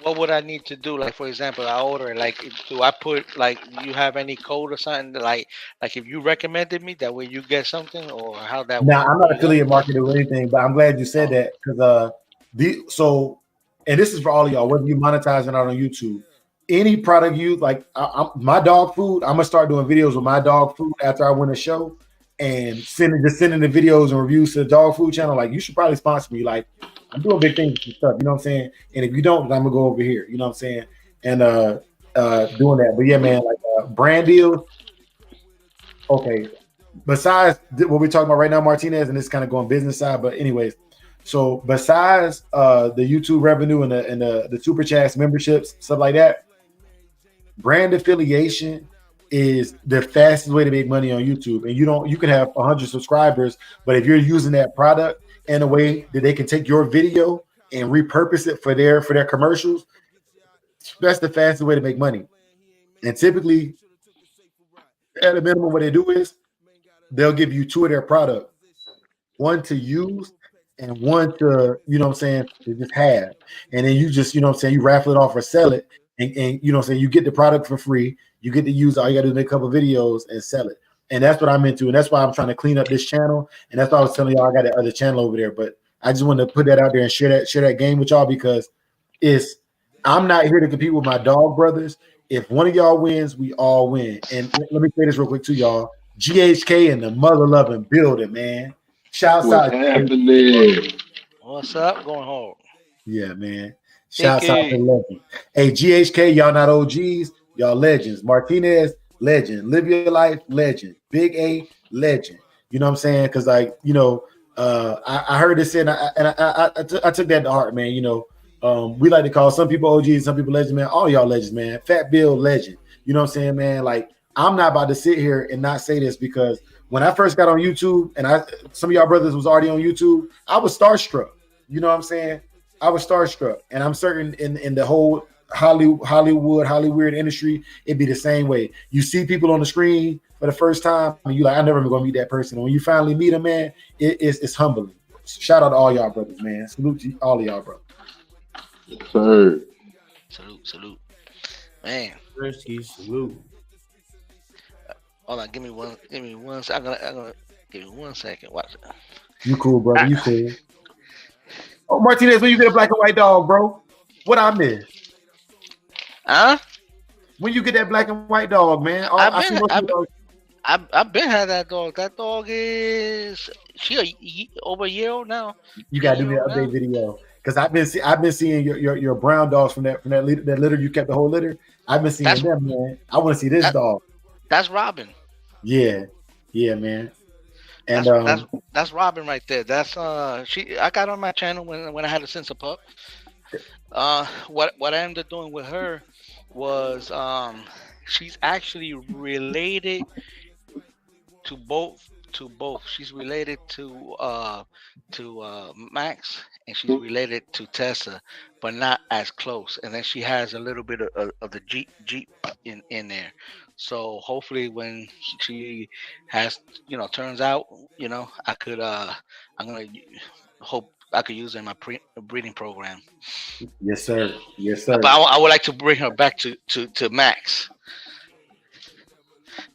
what would I need to do? Like for example, I order it. Like, do I put like you have any code or something that, like if you recommended me that way you get something, or how that Now work? I'm Do not you know? affiliate marketing or anything, but I'm glad you said Oh, that because the so and this is for all of y'all, whether you monetize or not on YouTube. Any product you like, my dog food, I'm gonna start doing videos with my dog food after I win a show, and sending the videos and reviews to the dog food channel. Like, you should probably sponsor me. Like, I'm doing big things and stuff. You know what I'm saying? And if you don't, then I'm gonna go over here. You know what I'm saying? And doing that. But yeah, man, like brand deals. Okay, besides what we're talking about right now, Martinez, and this kind of going business side, but anyways, so besides the YouTube revenue and the super chats, memberships, stuff like that, brand affiliation is the fastest way to make money on YouTube. And you can have 100 subscribers, but if you're using that product in a way that they can take your video and repurpose it for their commercials, that's the fastest way to make money. And typically, at a minimum, what they do is they'll give you two of their product, one to use and one to, what I'm saying, to just have. And then you just, what I'm saying, you raffle it off or sell it. And what I'm saying, you get the product for free. You get to use, all you gotta do is make a couple videos and sell it. And that's what I'm into. And that's why I'm trying to clean up this channel. And that's why I was telling y'all I got that other channel over there. But I just wanted to put that out there and share that game with y'all because it's I'm not here to compete with my dog brothers. If one of y'all wins, we all win. And let me say this real quick to y'all. GHK and the mother loving building, man. Shouts What's out. happening? what's up? Going hard. Yeah, man. Shouts out to Hickey. legend. Hey, GHK, y'all not OGs, y'all legends. Martinez, legend. Live your life, legend. Big A, legend. You know what I'm saying? Because I heard this said, I took that to heart, man. We like to call some people OGs, some people legends, man. All y'all legends, man. Fat Bill, legend. You know what I'm saying, man? Like, I'm not about to sit here and not say this because when I first got on YouTube, and some of y'all brothers was already on YouTube, I was starstruck. You know what I'm saying? I was starstruck, and I'm certain in the whole Hollywood industry, it'd be the same way. You see people on the screen for the first time, and you like, I never gonna meet that person. And when you finally meet them, man, it's humbling. Shout out to all y'all brothers, man. Salute to all of y'all brothers. Sir. Salute, salute. Man, Thirsty salute. hold on. Give me one. I'm gonna give me 1 second. Watch it. You cool, brother? Ah, You cool? Oh, Martinez, when you get a black and white dog, bro? What I miss? huh? When you get that black and white dog, man? I've I see been, most I've, people. I've been had that dog. That dog is over a year old now. You A gotta do year the old update now. video because I've been seeing your brown dogs from that litter you kept the whole litter. I've been seeing That's them, man. I want to see this that. dog. That's Robin. Yeah, yeah, man. And That's that's that's Robin right there. That's she. I got on my channel when I had a sense of pup. What I ended up doing with her was she's actually related to both. She's related to Max, and she's related to Tessa, but not as close. And then she has a little bit of the Jeep in there. So hopefully, when she has turns out, I could I'm gonna hope I could use her in my breeding program. yes, sir. Yes, But sir. I would like to bring her back to Max.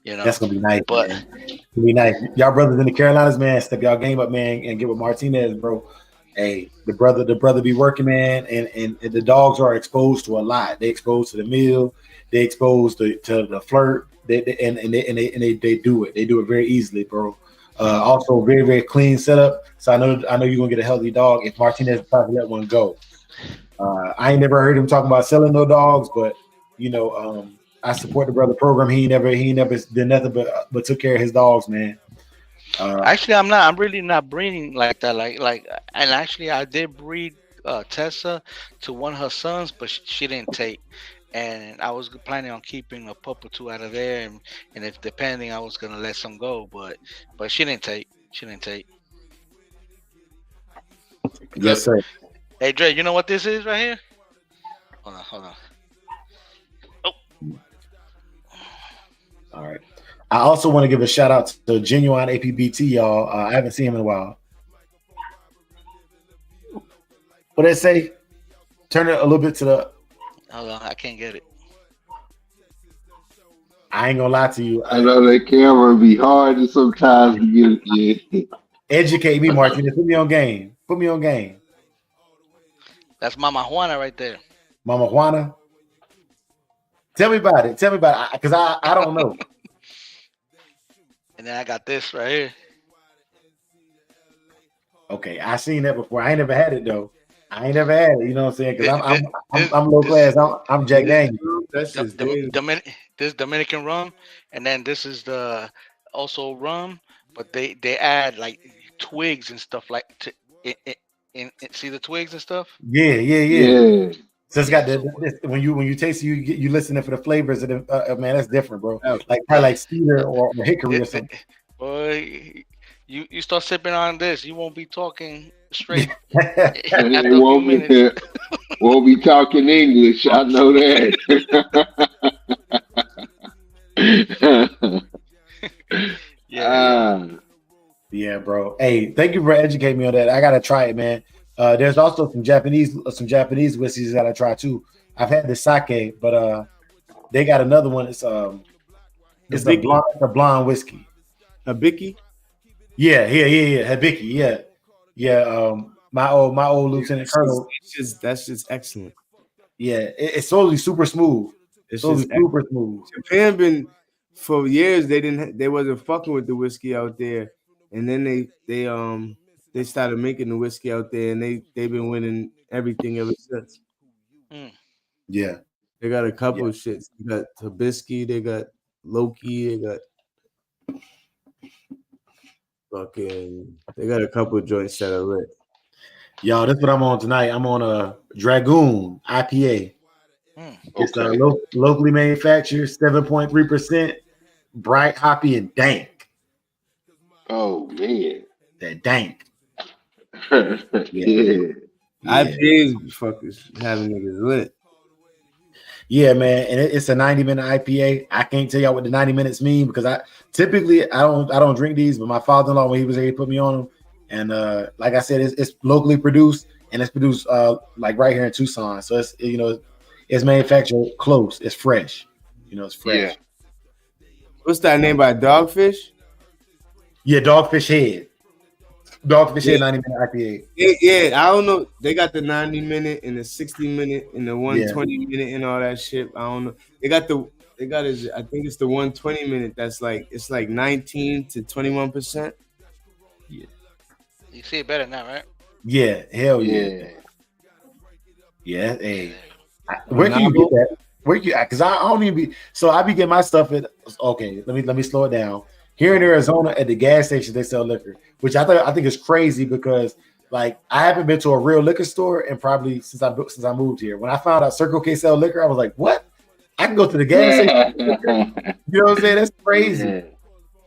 You know, That's gonna be nice, but man. It'll be nice. Y'all brothers in the Carolinas, man. Step y'all game up, man, and get with Martinez, bro. Hey, the brother be working, man, and the dogs are exposed to a lot. They exposed to the meal, they exposed to the flirt. They do it. They do it very easily, bro. Also, very very clean setup. So I know you're gonna get a healthy dog if Martinez decides to let one go. I ain't never heard him talking about selling no dogs, but I support the brother program. He never did nothing but took care of his dogs, man. Uh, actually, I'm not. I'm really not breeding like that. And actually, I did breed Tessa to one of her sons, but she didn't take. And I was planning on keeping a pup or two out of there, and if depending, I was gonna let some go, but she didn't take. She didn't take. Yes, sir. Hey Dre, you know what this is right here? Hold on. Oh, All right. I also want to give a shout out to Genuine APBT, y'all. I haven't seen him in a while. What they say? Turn it a little bit to the. hold on, I can't get it. I ain't gonna lie to you. I know that camera be hard to sometimes to get it. Yeah. Educate me, Martinez. Put me on game. Put me on game. That's Mama Juana right there. Mama Juana. Tell me about it. Tell me about it. Because I don't know. And then I got this right here. Okay, I seen that before. I ain't never had it though. I ain't never had it. You know what I'm saying? Because This- I'm low class. I'm Jack Daniels. That's just This Dominican rum, and then this is the also rum, but they add like twigs and stuff like to see the twigs and stuff. Yeah. Yeah. So it's got when you taste it, you listening for the flavors of the man. That's different, bro. Oh. Like probably like cedar or hickory or something. Boy, you start sipping on this, you won't be talking straight And after it a few won't be talking English. I know that. Yeah. Yeah, bro. Hey, thank you for educating me on that. I gotta try it, man. There's also some Japanese whiskeys that I try too. I've had the sake, but they got another one. It's a blonde whiskey. Hibiki. Yeah. Hibiki, yeah. My old lieutenant colonel. That's just excellent. Yeah, it's totally super smooth. It's Totally just super smooth. Japan been for years. They wasn't fucking with the whiskey out there, and then they started making the whiskey out there, and they've been winning everything ever since. Yeah, they got a couple of shits. They got Hibisky, they got Loki, they got they got a couple of joints that are lit. Y'all, that's what I'm on tonight. I'm on a Dragoon IPA. It's locally manufactured, 7.3%, bright, hoppy, and dank. Oh man, that dank. Yeah. IPAs fuckers having niggas lit. Yeah, man, and it's a 90-minute IPA. I can't tell y'all what the 90 minutes mean because I don't drink these, but my father-in-law when he was here, he put me on them. And like I said, it's locally produced and it's produced like right here in Tucson. So it's it's manufactured close. It's fresh. It's fresh. Yeah. What's that name by Dogfish? Yeah, Dogfish Head. Dogfish Head 90-minute IPA. Yeah, I don't know. They got the 90-minute and the 60-minute and the 120-minute and all that shit. I don't know. I think it's the 120-minute that's like it's like 19 to 21%. Yeah. You see it better now, right? Yeah, hell yeah. Yeah, hey. Where can you get that? Where you because I don't even be so I be getting my stuff at let me slow it down. Here in Arizona at the gas station they sell liquor, which I think is crazy because like I haven't been to a real liquor store and probably since I moved here. When I found out Circle K sell liquor, I was like, what? I can go to the gas station. You know what I'm saying? That's crazy.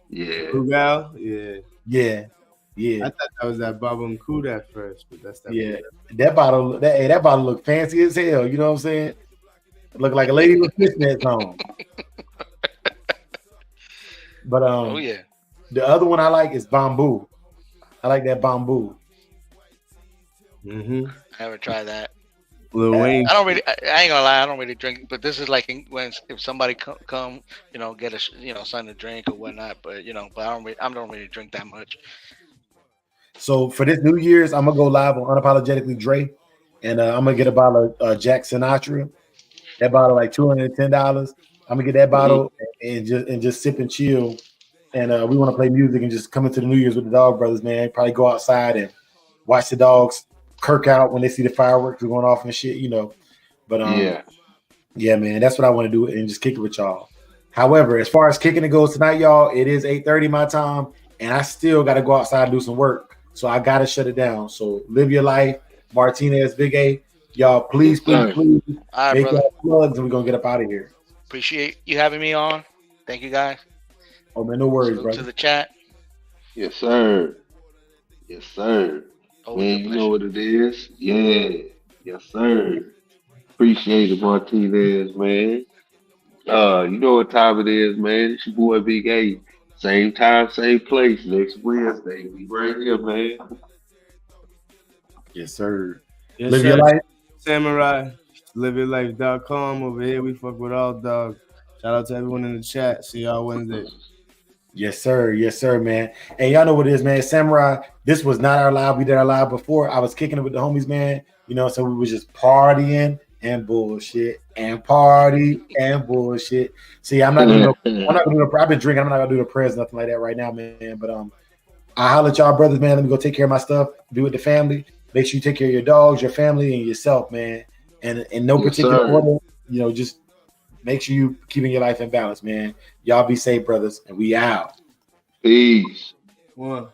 Yeah. Rugal? Yeah. I thought that was that Baba and Kud at first, but that's that. Yeah. That bottle look fancy as hell. You know what I'm saying? It look like a lady with fishnets on. But the other one I like is Bamboo. I like that Bamboo. I haven't tried that. Lil Wayne. I ain't gonna lie, I don't really drink, but this is like if somebody come, get a something to drink or whatnot. But but I don't really drink that much. So for this New Year's, I'm gonna go live on Unapologetically Dre, and I'm gonna get a bottle of Jack Sinatra. That bottle like $210. I'm gonna get that bottle and just sip and chill. And we want to play music and just come into the New Year's with the Dog Brothers, man. Probably go outside and watch the dogs kirk out when they see the fireworks going off and shit, But yeah, man, that's what I want to do and just kick it with y'all. However, as far as kicking it goes tonight, y'all, it is 8:30 my time, and I still got to go outside and do some work. So I got to shut it down. So live your life. Martinez, Big A, y'all, please All right, make y'all plugs and we're going to get up out of here. Appreciate you having me on. Thank you, guys. Oh, man, no worries, bro. To the chat. Yes, sir. Yes, sir. Always a Man, you know pleasure. what it is. Yeah. Yes, sir. Appreciate it, Martinez, man. You know what time it is, man. It's your boy Big A. Same time, same place, next Wednesday. We right here, man. Yes, sir. Yes, Live your sir. life. Samurai. LiveYourLife.com over here. We fuck with all dogs. Shout out to everyone in the chat. See y'all Wednesday. Yes, sir. Yes, sir, man. And y'all know what it is, man. Samurai, this was not our live. We did our live before. I was kicking it with the homies, man. You know, so we was just partying and bullshit and party and bullshit. See, I'm not gonna do no, I've been drinking. I'm not gonna do the prayers, nothing like that right now, man. But I holler at y'all brothers, man. Let me go take care of my stuff, be with the family. Make sure you take care of your dogs, your family, and yourself, man. And in no Yes, particular sir. order, you know, just make sure you keeping your life in balance, man. Y'all be safe, brothers, and we out. Peace. One.